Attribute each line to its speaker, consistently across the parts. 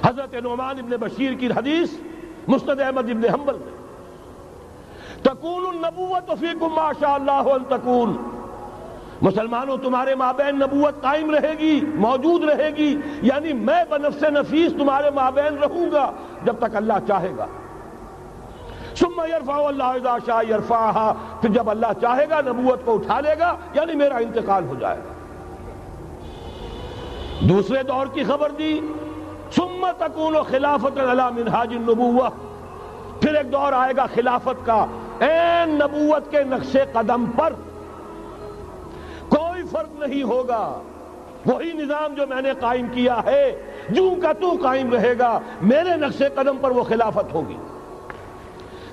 Speaker 1: حضرت نعمان ابن بشیر کی حدیث مسند احمد ابن حنبل میں، تکون النبوۃ فیکم ما شاء اللہ ان تکون، مسلمانوں تمہارے مابین نبوت قائم رہے گی، موجود رہے گی، یعنی میں بنفس نفیس تمہارے مابین رہوں گا جب تک اللہ چاہے گا۔ ثم یرفع اللہ اذا شاء یرفعها، پھر جب اللہ چاہے گا نبوت کو اٹھا لے گا، یعنی میرا انتقال ہو جائے گا۔ دوسرے دور کی خبر دی، ثم تکون خلافۃ علی منہاج النبوہ، پھر ایک دور آئے گا خلافت کا عین نبوت کے نقش قدم پر، کوئی فرق نہیں ہوگا، وہی نظام جو میں نے قائم کیا ہے جوں کا تو قائم رہے گا، میرے نقش قدم پر وہ خلافت ہوگی۔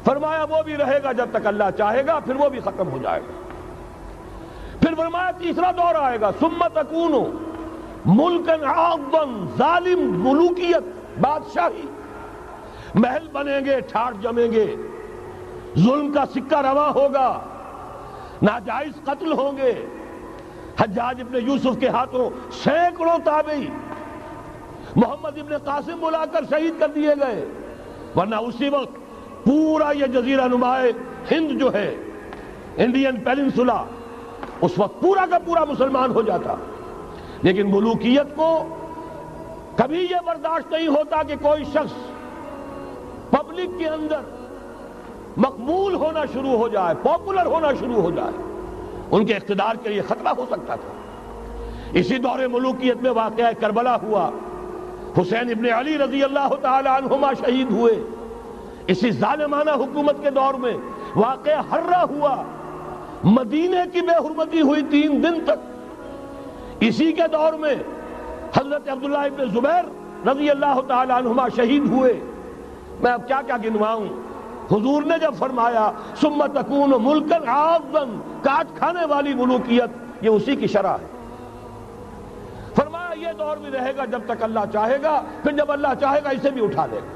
Speaker 1: فرمایا وہ بھی رہے گا جب تک اللہ چاہے گا، پھر وہ بھی ختم ہو جائے گا۔ پھر فرمایا تیسرا دور آئے گا، ثم تکون ملکن عاضا، ظالم ملوکیت، بادشاہی، محل بنیں گے، ٹھاٹ جمیں گے، ظلم کا سکہ رواں ہوگا، ناجائز قتل ہوں گے۔ حجاج ابن یوسف کے ہاتھوں سینکڑوں تابعی محمد ابن قاسم بلا کر شہید کر دیے گئے، ورنہ اسی وقت پورا یہ جزیرہ نما ہند جو ہے، انڈین پیننسولا، اس وقت پورا کا پورا مسلمان ہو جاتا۔ لیکن ملوکیت کو کبھی یہ برداشت نہیں ہوتا کہ کوئی شخص پبلک کے اندر مقبول ہونا شروع ہو جائے، پاپولر ہونا شروع ہو جائے، ان کے اقتدار کے لیے خطرہ ہو سکتا تھا۔ اسی دور ملوکیت میں واقعہ کربلا ہوا، حسین ابن علی رضی اللہ تعالی عنہما شہید ہوئے۔ اسی ظالمانہ حکومت کے دور میں واقعہ ہررا ہوا، مدینے کی بے حرمتی ہوئی 3 دن تک۔ اسی کے دور میں حضرت عبداللہ ابن زبیر رضی اللہ تعالی عنہما شہید ہوئے۔ میں اب کیا کیا گنواؤں؟ حضور نے جب فرمایا ثم تکون ملکن عاضا، کاٹ کھانے والی ملوکیت، یہ اسی کی شرح ہے۔ فرمایا یہ دور بھی رہے گا جب تک اللہ چاہے گا، پھر جب اللہ چاہے گا اسے بھی اٹھا دے گا۔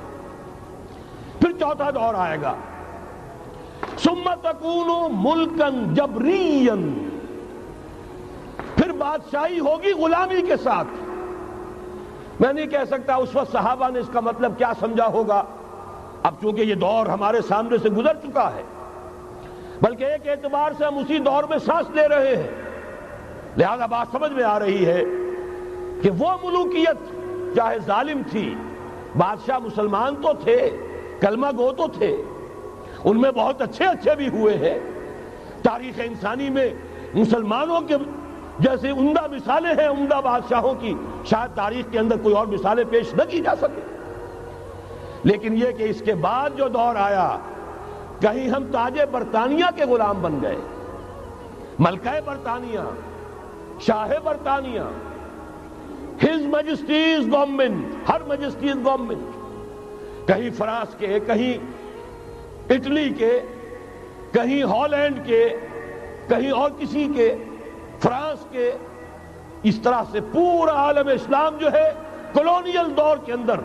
Speaker 1: پھر چوتھا دور آئے گا، ثم تکون ملکن جبریا، پھر بادشاہی ہوگی غلامی کے ساتھ۔ میں نہیں کہہ سکتا اس وقت صحابہ نے اس کا مطلب کیا سمجھا ہوگا، اب چونکہ یہ دور ہمارے سامنے سے گزر چکا ہے، بلکہ ایک اعتبار سے ہم اسی دور میں سانس لے رہے ہیں، لہذا بات سمجھ میں آ رہی ہے کہ وہ ملوکیت چاہے ظالم تھی، بادشاہ مسلمان تو تھے، کلمہ گو تو تھے، ان میں بہت اچھے اچھے بھی ہوئے ہیں۔ تاریخ انسانی میں مسلمانوں کے جیسے عمدہ مثالیں ہیں عمدہ بادشاہوں کی، شاید تاریخ کے اندر کوئی اور مثالیں پیش نہ کی جا سکے۔ لیکن یہ کہ اس کے بعد جو دور آیا، کہیں ہم تاج برطانیہ کے غلام بن گئے، ملکہ برطانیہ، شاہ برطانیہ، ہز میجسٹیز گورنمنٹ، ہر میجسٹیز گورنمنٹ، کہیں فرانس کے، کہیں اٹلی کے، کہیں ہالینڈ کے، کہیں اور کسی کے، فرانس کے، اس طرح سے پورا عالم اسلام جو ہے کولونیل دور کے اندر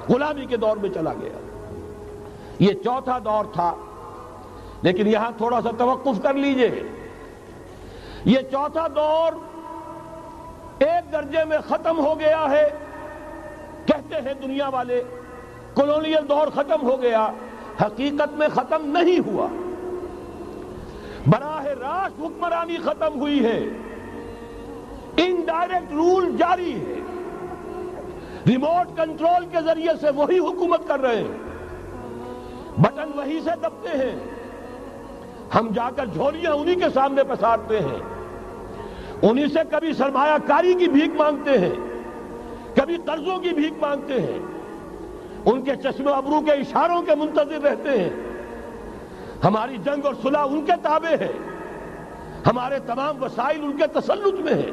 Speaker 1: غلامی کے دور میں چلا گیا۔ یہ چوتھا دور تھا، لیکن یہاں تھوڑا سا توقف کر لیجئے۔ یہ چوتھا دور ایک درجے میں ختم ہو گیا ہے، کہتے ہیں دنیا والے کولونیل دور ختم ہو گیا، حقیقت میں ختم نہیں ہوا، براہ راست حکمرانی ختم ہوئی ہے، انڈائریکٹ رول جاری ہے، ریموٹ کنٹرول کے ذریعے سے وہی حکومت کر رہے ہیں، بٹن وہی سے دبتے ہیں، ہم جا کر جھولیاں انہی کے سامنے پسارتے ہیں، انہی سے کبھی سرمایہ کاری کی بھیک مانگتے ہیں، کبھی قرضوں کی بھیک مانگتے ہیں، ان کے چشم ابرو کے اشاروں کے منتظر رہتے ہیں۔ ہماری جنگ اور صلح ان کے تابع ہے، ہمارے تمام وسائل ان کے تسلط میں ہیں۔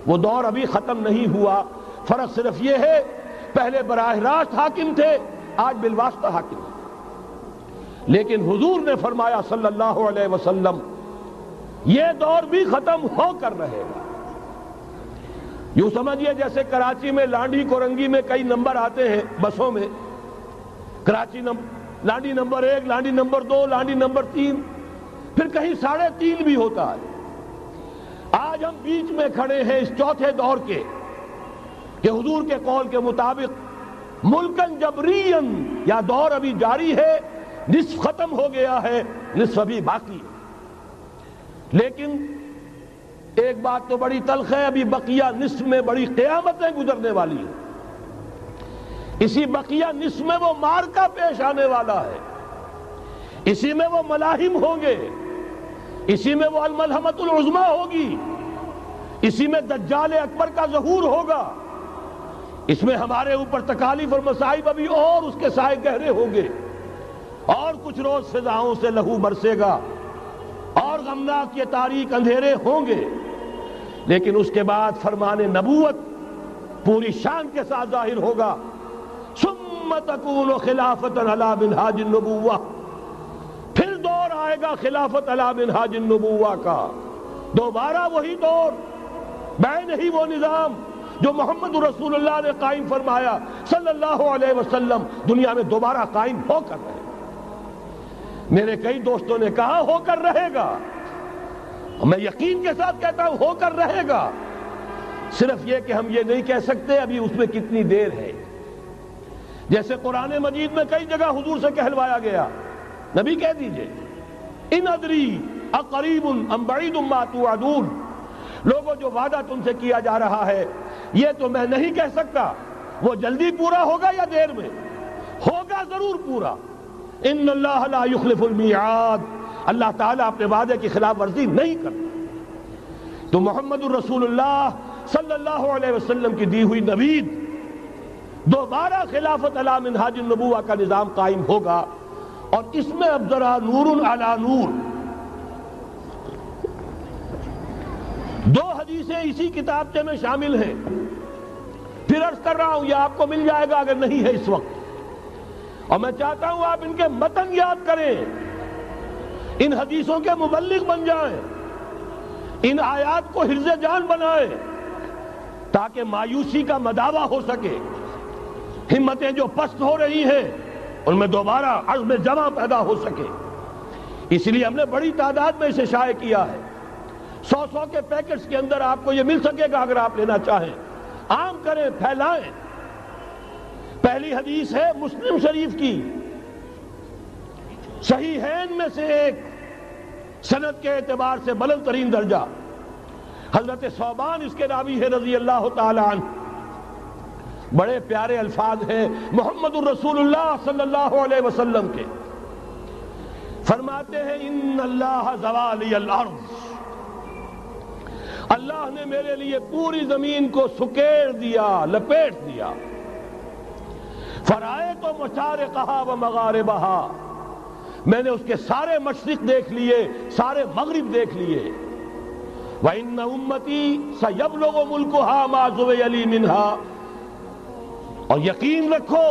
Speaker 1: وہ دور ابھی ختم نہیں ہوا، فرق صرف یہ ہے پہلے براہ راست حاکم تھے، آج بالواسطہ حاکم ہیں۔ لیکن حضور نے فرمایا صلی اللہ علیہ وسلم یہ دور بھی ختم ہو کر رہے گا۔ یوں سمجھیے جیسے کراچی میں لانڈھی کورنگی میں کئی نمبر آتے ہیں بسوں میں، Karachi Landhi number 1، Landhi number 2، Landhi number 3، پھر کہیں 3.5 بھی ہوتا ہے۔ آج ہم بیچ میں کھڑے ہیں اس چوتھے دور کے، کہ حضور کے قول کے مطابق ملکن جبرین، یا دور ابھی جاری ہے، نصف ختم ہو گیا ہے، نصف ابھی باقی ہے۔ لیکن ایک بات تو بڑی تلخ ہے، ابھی بقیہ نصف میں بڑی قیامتیں گزرنے والی ہیں۔ اسی بقیہ نصف میں وہ معرکہ پیش آنے والا ہے، اسی میں وہ ملاحم ہوں گے، اسی میں وہ الملحمۃ العظمیٰ ہوگی، اسی میں دجال اکبر کا ظہور ہوگا، اس میں ہمارے اوپر تکالیف اور مصائب ابھی اور اس کے سائے گہرے ہوں گے، اور کچھ روز فضاؤں سے لہو برسے گا، اور غمناک یہ تاریک اندھیرے ہوں گے، لیکن اس کے بعد فرمان نبوت پوری شان کے ساتھ ظاہر ہوگا۔ ثم تکون خلافۃ علی منہاج النبوہ، پھر دور آئے گا خلافت علی منہاج النبوہ کا، دوبارہ وہی دور، بین ہی وہ نظام جو محمد رسول اللہ نے قائم فرمایا صلی اللہ علیہ وسلم، دنیا میں دوبارہ قائم ہو کر رہے گا۔ میرے کئی دوستوں نے کہا ہو کر رہے گا، میں یقین کے ساتھ کہتا ہوں ہو کر رہے گا، صرف یہ کہ ہم یہ نہیں کہہ سکتے ابھی اس میں کتنی دیر ہے۔ جیسے قرآن مجید میں کئی جگہ حضور سے کہلوایا گیا، نبی کہہ دیجئے ان ادری اقریب ام بعید ما توعدون، لوگوں جو وعدہ تم سے کیا جا رہا ہے یہ تو میں نہیں کہہ سکتا وہ جلدی پورا ہوگا یا دیر میں، ہوگا ضرور پورا۔ ان اللہ لا یخلف المیعاد، اللہ تعالیٰ اپنے وعدے کی خلاف ورزی نہیں کرتا۔ تو محمد الرسول اللہ صلی اللہ علیہ وسلم کی دی ہوئی نوید، دوبارہ خلافت علی منہاج النبوہ کا نظام قائم ہوگا، اور اس میں اب ذرا نور علی نور، دو حدیثیں اسی کتابچے میں شامل ہیں، پھر عرض کر رہا ہوں یہ آپ کو مل جائے گا اگر نہیں ہے اس وقت، اور میں چاہتا ہوں آپ ان کے متن یاد کریں، ان حدیثوں کے مبلغ بن جائیں، ان آیات کو حرز جان بنائیں، تاکہ مایوسی کا مداوع ہو سکے، ہمتیں جو پست ہو رہی ہیں ان میں دوبارہ عزم جمع پیدا ہو سکے۔ اس لیے ہم نے بڑی تعداد میں اسے شائع کیا ہے، 100 کے پیکٹس کے اندر آپ کو یہ مل سکے گا اگر آپ لینا چاہیں، عام کریں، پھیلائیں۔ پہلی حدیث ہے مسلم شریف کی، صحیحین میں سے ایک، سند کے اعتبار سے بلند ترین درجہ، حضرت ثوبان اس کے راوی ہے رضی اللہ تعالی عنہ، بڑے پیارے الفاظ ہیں محمد الرسول اللہ صلی اللہ علیہ وسلم کے، فرماتے ہیں ان اللہ زوالی الارض، اللہ نے میرے لیے پوری زمین کو سکیڑ دیا، لپیٹ دیا، فرائیت مشارقہا و مغاربہا، میں نے اس کے سارے مشرق دیکھ لیے، سارے مغرب دیکھ لیے، وَإِنَّ أُمَّتِي سَيَبْلُغُ مُلْكُهَا مَا زُوِيَ لِي مِنْهَا، اور یقین رکھو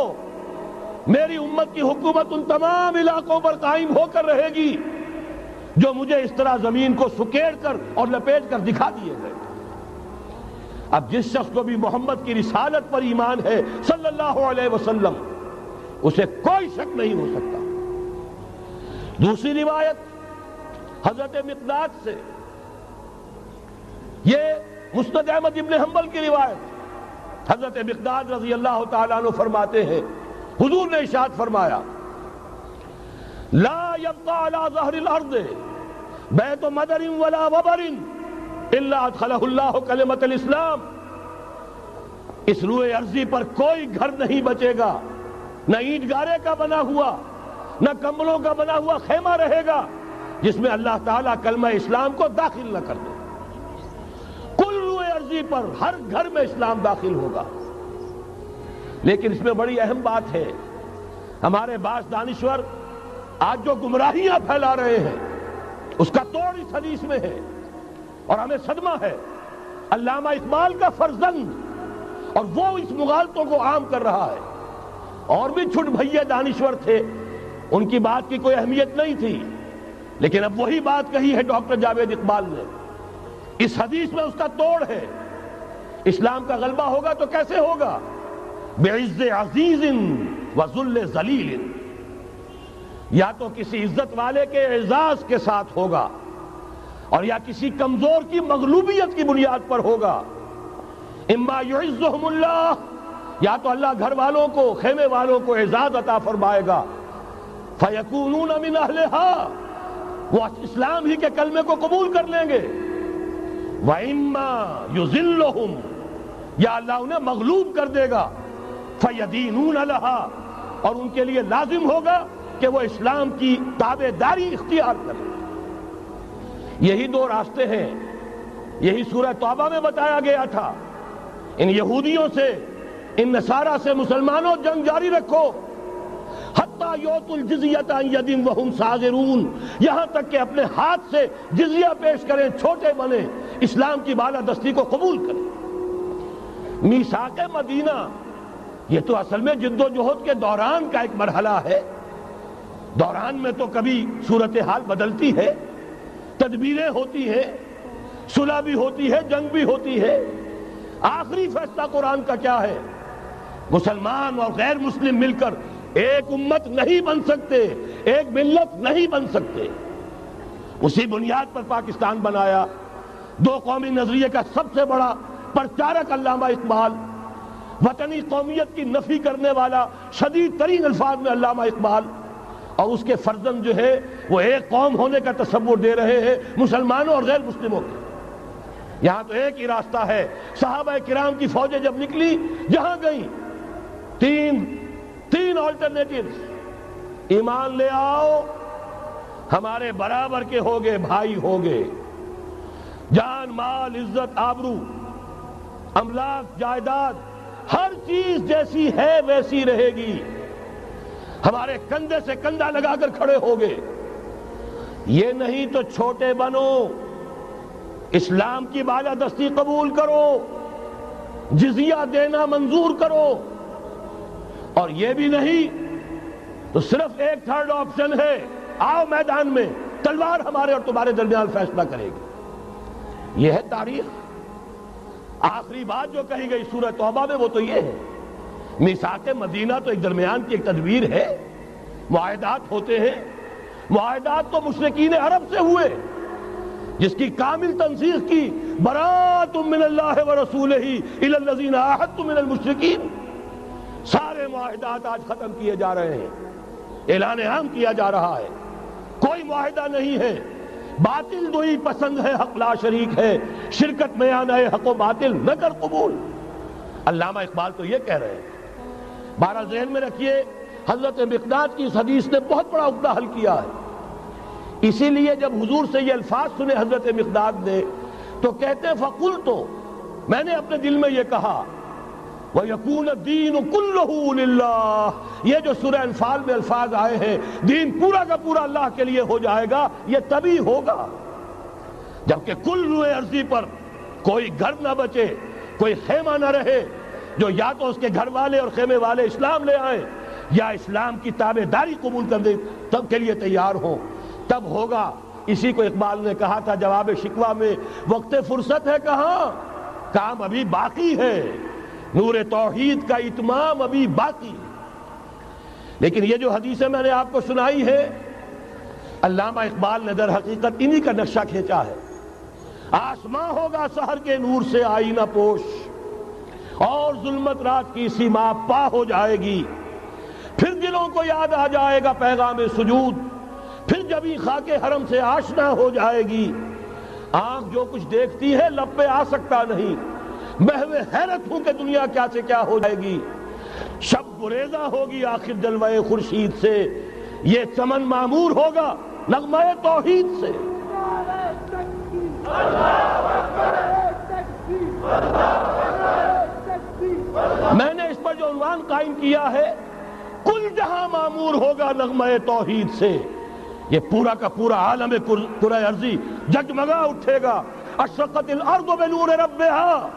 Speaker 1: میری امت کی حکومت ان تمام علاقوں پر قائم ہو کر رہے گی جو مجھے اس طرح زمین کو سکیڑ کر اور لپیٹ کر دکھا دیے گئے۔ اب جس شخص کو بھی محمد کی رسالت پر ایمان ہے صلی اللہ علیہ وسلم، اسے کوئی شک نہیں ہو سکتا۔ دوسری روایت حضرت مقداد سے، یہ مسند احمد ابن حنبل کی روایت، حضرت مقداد رضی اللہ تعالیٰ عنہ فرماتے ہیں حضور نے ارشاد فرمایا لا يبقى على ظهر الارض بیت مدر ولا وبر الا ادخلہ اللہ کلمۃ الاسلام، اس روئے ارضی پر کوئی گھر نہیں بچے گا، نہ اینٹ گارے کا بنا ہوا نہ کمبلوں کا بنا ہوا خیمہ رہے گا جس میں اللہ تعالیٰ کلمہ اسلام کو داخل نہ کر دے۔ کل روئے ارضی پر ہر گھر میں اسلام داخل ہوگا۔ لیکن اس میں بڑی اہم بات ہے، ہمارے بعض دانشور آج جو گمراہیاں پھیلا رہے ہیں اس کا توڑ اس حدیث میں ہے، اور ہمیں صدمہ ہے، علامہ اقبال کا فرزند، اور وہ اس مغالطوں کو عام کر رہا ہے۔ اور بھی چھٹ بھئیے دانشور تھے، ان کی بات کی کوئی اہمیت نہیں تھی، لیکن اب وہی بات کہی ہے ڈاکٹر جاوید اقبال نے، اس حدیث میں اس کا توڑ ہے۔ اسلام کا غلبہ ہوگا تو کیسے ہوگا؟ بعز عزیز وذل ذلیل، یا تو کسی عزت والے کے اعزاز کے ساتھ ہوگا، اور یا کسی کمزور کی مغلوبیت کی بنیاد پر ہوگا۔ اما یعزہم اللہ یا تو اللہ گھر والوں کو، خیمے والوں کو اعزاز عطا فرمائے گا، فیکونون من اہلہا، وہ اسلام ہی کے کلمے کو قبول کر لیں گے، وَإِمَّا يُذِلُّهُمْ، یا اللہ انہیں مغلوب کر دے گا، فَيَدِينُونَ لَهَا، اور ان کے لیے لازم ہوگا کہ وہ اسلام کی تابع داری اختیار کریں۔ یہی دو راستے ہیں، یہی سورہ توبہ میں بتایا گیا تھا۔ ان یہودیوں سے، ان نصارہ سے مسلمانوں جنگ جاری رکھو، حتیٰ یؤتوا الجزیۃ عن ید وہم صاغرون، یہاں تک کہ اپنے ہاتھ سے جزیہ پیش کریں، چھوٹے بنیں، اسلام کی بالادستی کو قبول کریں۔ میثاق مدینہ یہ تو اصل میں جد و جہد کے دوران کا ایک مرحلہ ہے۔ دوران میں تو کبھی صورتحال بدلتی ہے، تدبیریں ہوتی ہیں، صلح بھی ہوتی ہے، جنگ بھی ہوتی ہے۔ آخری فیصلہ قرآن کا کیا ہے؟ مسلمان اور غیر مسلم مل کر ایک امت نہیں بن سکتے، ایک ملت نہیں بن سکتے۔ اسی بنیاد پر پاکستان بنایا۔ دو قومی نظریے کا سب سے بڑا پرچارک علامہ اقبال، وطنی قومیت کی نفی کرنے والا شدید ترین الفاظ میں علامہ اقبال، اور اس کے فرزند جو ہے وہ ایک قوم ہونے کا تصور دے رہے ہیں مسلمانوں اور غیر مسلموں کے۔ یہاں تو ایک ہی راستہ ہے۔ صحابہ کرام کی فوجیں جب نکلی، جہاں گئیں، تین آلٹرنیٹیوز: ایمان لے آؤ، ہمارے برابر کے ہوگے، بھائی ہوگے، جان مال عزت آبرو املاک جائیداد ہر چیز جیسی ہے ویسی رہے گی، ہمارے کندھے سے کندھا لگا کر کھڑے ہوگے۔ یہ نہیں تو چھوٹے بنو، اسلام کی بالادستی قبول کرو، جزیہ دینا منظور کرو، اور یہ بھی نہیں تو صرف ایک تھرڈ آپشن ہے، آؤ میدان میں، تلوار ہمارے اور تمہارے درمیان فیصلہ کرے گی۔ یہ ہے تاریخ۔ آخری بات جو کہی گئی سورہ توبہ میں وہ تو یہ ہے۔ میثاق مدینہ تو ایک درمیان کی ایک تدبیر ہے، معاہدات ہوتے ہیں۔ معاہدات تو مشرکین عرب سے ہوئے، جس کی کامل تنسیخ کی، براءۃ من اللہ ورسولہ الی الذین عاہدتم من المشرکین۔ سارے معاہدات آج ختم کیے جا رہے ہیں، اعلان عام کیا جا رہا ہے، کوئی معاہدہ نہیں ہے۔ باطل دوئی پسند ہے، حق لا شریک ہے، شرکت میں آنا ہے، حق و باطل نہ کر قبول۔ علامہ اقبال تو یہ کہہ رہے ہیں۔ بارہ ذہن میں رکھیے، حضرت مقداد کی اس حدیث نے بہت بڑا عقدہ حل کیا ہے۔ اسی لیے جب حضور سے یہ الفاظ سنے حضرت مقداد نے تو کہتے ہیں فقلت، میں نے اپنے دل میں یہ کہا، وَيَكُونَ الدِّينُ كُلُّهُ لِلَّهِ، یہ جو سورہ انفال میں الفاظ آئے ہیں، دین پورا کا پورا اللہ کے لیے ہو جائے گا، یہ تبھی ہوگا جبکہ کل روئے ارضی پر کوئی گھر نہ بچے، کوئی خیمہ نہ رہے جو یا تو اس کے گھر والے اور خیمے والے اسلام لے آئیں یا اسلام کی تابع داری قبول کر دیں، تب کے لیے تیار ہوں، تب ہوگا۔ اسی کو اقبال نے کہا تھا جواب شکوہ میں، وقت فرصت ہے کہاں، کام ابھی باقی ہے، نور توحید کا اتمام ابھی باقی ہے۔ لیکن یہ جو حدیثیں میں نے آپ کو سنائی ہے، علامہ اقبال نے در حقیقت انہی کا نقشہ کھینچا ہے۔ آسماں ہوگا سحر کے نور سے آئینہ پوش، اور ظلمت رات کی سیما پا ہو جائے گی، پھر دلوں کو یاد آ جائے گا پیغام سجود، پھر جبیں خاک حرم سے آشنا ہو جائے گی۔ آنکھ جو کچھ دیکھتی ہے لب پہ آ سکتا نہیں، محو حیرت ہوں کہ دنیا کیا سے کیا ہو جائے گی۔ شب گریزہ ہوگی آخر جلوہ خورشید سے، یہ چمن معمور ہوگا نغمہ توحید سے۔ میں نے اس پر جو عنوان قائم کیا ہے، کل جہاں معمور ہوگا نغمہ توحید سے، یہ پورا کا پورا عالم کرۂ ارضی جگمگا اٹھے گا۔ اشرقت الارض بنور ربہا،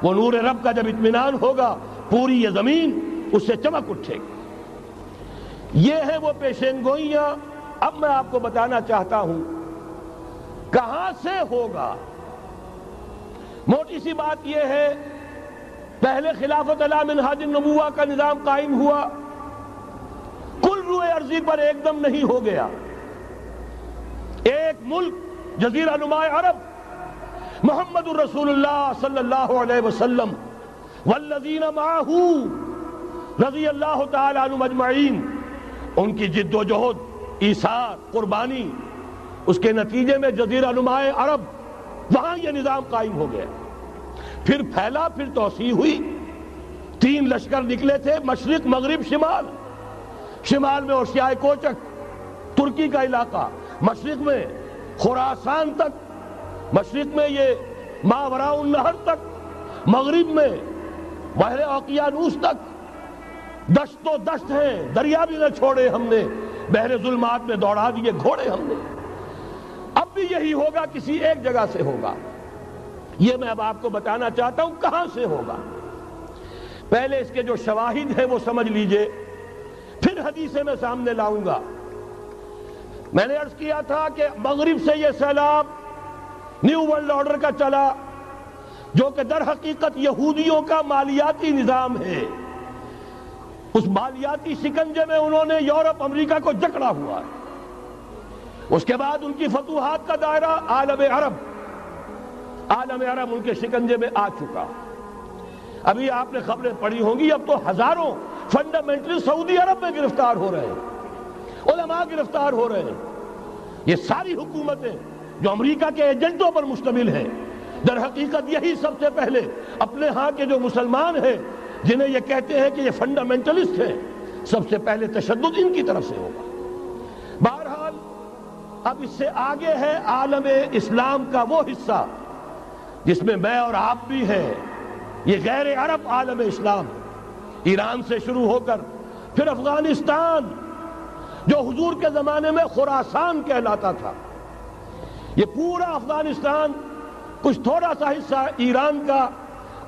Speaker 1: وہ نور رب کا جب اطمینان ہوگا پوری یہ زمین اس سے چمک اٹھے گی۔ یہ ہے وہ پیشین گوئیاں۔ اب میں آپ کو بتانا چاہتا ہوں کہاں سے ہوگا۔ موٹی سی بات یہ ہے، پہلے خلافت علی منہاج النبوہ کا نظام قائم ہوا، کل روئے ارضی پر ایک دم نہیں ہو گیا۔ ایک ملک جزیرہ نما عرب، محمد الرسول اللہ صلی اللہ علیہ وسلم والذین معہ رضی اللہ تعالی عنہم اجمعین، ان کی جد و جہد، ایثار، قربانی، اس کے نتیجے میں جزیرہ نمائے عرب وہاں یہ نظام قائم ہو گیا. پھر پھیلا، پھر توسیع ہوئی. 3 لشکر نکلے تھے، مشرق، مغرب، شمال. شمال میں اوشیائے کوچک ترکی کا علاقہ، مشرق میں خراسان تک، مشرق میں یہ ماوراء النہر تک، مغرب میں بحر اوقیانوس تک. دشت و دشت ہیں، دریا بھی نہ چھوڑے ہم نے، بحر ظلمات میں دوڑا دیے گھوڑے ہم نے. اب بھی یہی ہوگا، کسی ایک جگہ سے ہوگا. یہ میں اب آپ کو بتانا چاہتا ہوں کہاں سے ہوگا. پہلے اس کے جو شواہد ہیں وہ سمجھ لیجئے، پھر حدیثیں میں سامنے لاؤں گا. میں نے عرض کیا تھا کہ مغرب سے یہ سیلاب نیو ورلڈ آرڈر کا چلا، جو کہ در حقیقت یہودیوں کا مالیاتی نظام ہے. اس مالیاتی شکنجے میں انہوں نے یورپ، امریکہ کو جکڑا ہوا ہے. اس کے بعد ان کی فتوحات کا دائرہ عالم عرب ان کے شکنجے میں آ چکا. ابھی آپ نے خبریں پڑھی ہوں گی، اب تو ہزاروں فنڈامنٹلسٹ سعودی عرب میں گرفتار ہو رہے ہیں، علماء گرفتار ہو رہے ہیں. یہ ساری حکومتیں جو امریکہ کے ایجنٹوں پر مشتمل ہیں، در حقیقت یہی سب سے پہلے اپنے ہاں کے جو مسلمان ہیں، جنہیں یہ کہتے ہیں کہ یہ فنڈامنٹلسٹ ہیں، سب سے پہلے تشدد ان کی طرف سے ہوگا. بہرحال اب اس سے آگے ہے عالم اسلام کا وہ حصہ جس میں میں اور آپ بھی ہیں. یہ غیر عرب عالم اسلام، ایران سے شروع ہو کر پھر افغانستان، جو حضور کے زمانے میں خراسان کہلاتا تھا. یہ پورا افغانستان، کچھ تھوڑا سا حصہ ایران کا،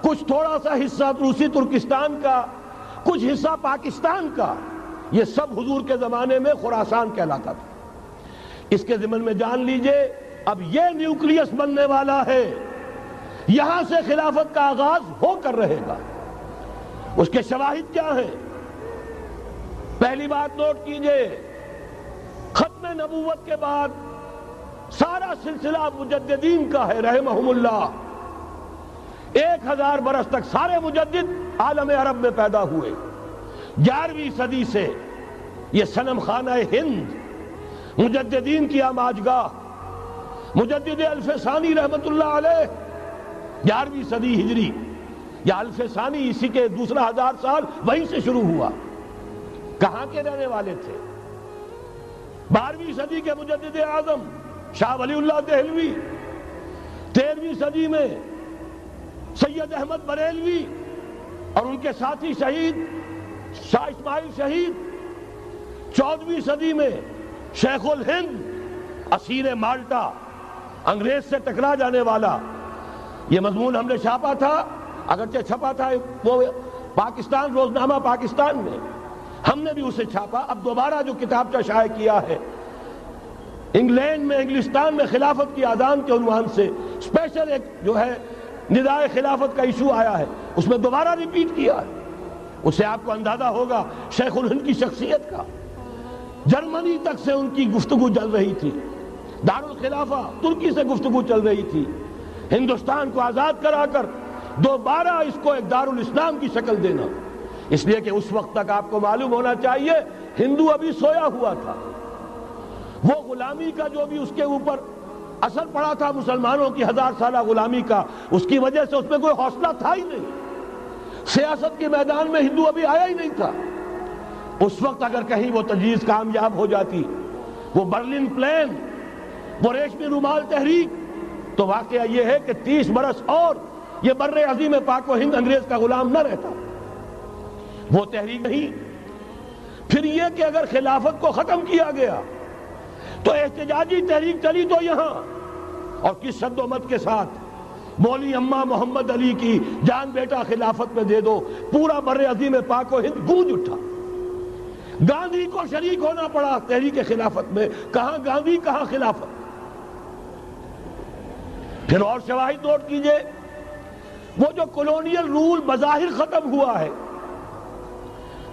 Speaker 1: کچھ تھوڑا سا حصہ روسی ترکستان کا، کچھ حصہ پاکستان کا، یہ سب حضور کے زمانے میں خراسان کہلاتا تھا. اس کے ضمن میں جان لیجئے اب یہ نیوکلیس بننے والا ہے، یہاں سے خلافت کا آغاز ہو کر رہے گا. اس کے شواہد کیا ہیں؟ پہلی بات نوٹ کیجئے، ختم نبوت کے بعد سارا سلسلہ مجددین کا ہے رحمہم اللہ. 1000 برس تک سارے مجدد عالم عرب میں پیدا ہوئے. 11ویں صدی سے یہ صنم خانہ ہند، مجددین کی آماجگاہ، مجدد الف ثانی رحمت اللہ علیہ، 11ویں صدی ہجری یا الف ثانی، اسی کے دوسرا 1000 سال وہیں سے شروع ہوا. کہاں کے رہنے والے تھے؟ 12ویں صدی کے مجدد اعظم شاہ ولی اللہ دہلوی، 13ویں صدی میں سید احمد بریلوی اور ان کے ساتھی شہید شاہ اسماعیل شہید، 14ویں صدی میں شیخ الہند، اسیر مالٹا، انگریز سے ٹکرا جانے والا. یہ مضمون ہم نے چھاپا تھا، اگرچہ چھپا تھا وہ پاکستان، روزنامہ پاکستان میں، ہم نے بھی اسے چھاپا. اب دوبارہ جو کتابچہ شائع کیا ہے انگلینڈ میں، انگلستان میں خلافت کی اذان کے عنوان سے اسپیشل ایک جو ہے ندائے خلافت کا ایشو آیا ہے، اس میں دوبارہ ریپیٹ کیا ہے. اس سے آپ کو اندازہ ہوگا شیخ الہند کی شخصیت کا. جرمنی تک سے ان کی گفتگو چل رہی تھی، دارالخلافہ ترکی سے گفتگو چل رہی تھی. ہندوستان کو آزاد کرا کر دوبارہ اس کو ایک دارالاسلام کی شکل دینا، اس لیے کہ اس وقت تک آپ کو معلوم ہونا چاہیے ہندو ابھی سویا ہوا تھا. وہ غلامی کا جو بھی اس کے اوپر اثر پڑا تھا مسلمانوں کی 1000 سالہ غلامی کا، اس کی وجہ سے اس میں کوئی حوصلہ تھا ہی نہیں. سیاست کے میدان میں ہندو ابھی آیا ہی نہیں تھا. اس وقت اگر کہیں وہ تجویز کامیاب ہو جاتی، وہ برلن پلان، وہ ریشمی رومال تحریک، تو واقعہ یہ ہے کہ 30 برس اور یہ بر عظیم پاک و ہند انگریز کا غلام نہ رہتا. وہ تحریک نہیں. پھر یہ کہ اگر خلافت کو ختم کیا گیا تو احتجاجی تحریک چلی تو یہاں، اور کس شد و مت کے ساتھ، مولوی اما محمد علی کی جان بیٹا خلافت میں دے دو. پورا بر عظیم پاک و ہند گونج اٹھا. گاندھی کو شریک ہونا پڑا تحریک خلافت میں. کہاں گاندھی، کہاں خلافت. پھر اور شواہد نوٹ کیجئے، وہ جو کولونیل رول بظاہر ختم ہوا ہے،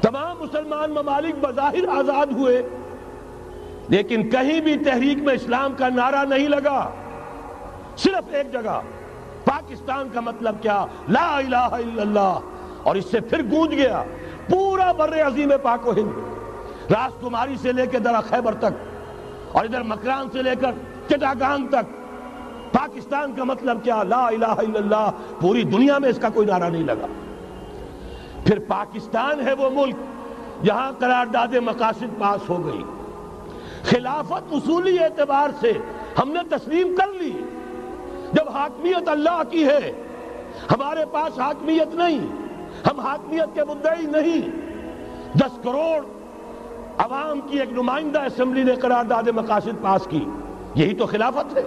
Speaker 1: تمام مسلمان ممالک بظاہر آزاد ہوئے، لیکن کہیں بھی تحریک میں اسلام کا نعرہ نہیں لگا. صرف ایک جگہ، پاکستان کا مطلب کیا؟ لا الہ الا اللہ اور اس سے پھر گونج گیا پورا بر عظیم پاک و ہند، راس کماری سے لے کے درہ خیبر تک اور ادھر مکران سے لے کر چٹاگانگ تک۔ پاکستان کا مطلب کیا؟ لا الہ الا اللہ۔ پوری دنیا میں اس کا کوئی نعرہ نہیں لگا۔ پھر پاکستان ہے وہ ملک جہاں قرارداد مقاصد پاس ہو گئی، خلافت اصولی اعتبار سے ہم نے تسلیم کر لی۔ جب حاکمیت اللہ کی ہے، ہمارے پاس حاکمیت نہیں، ہم حاکمیت کے مدعی نہیں۔ 10 کروڑ عوام کی ایک نمائندہ اسمبلی نے قرارداد مقاصد پاس کی، یہی تو خلافت ہے۔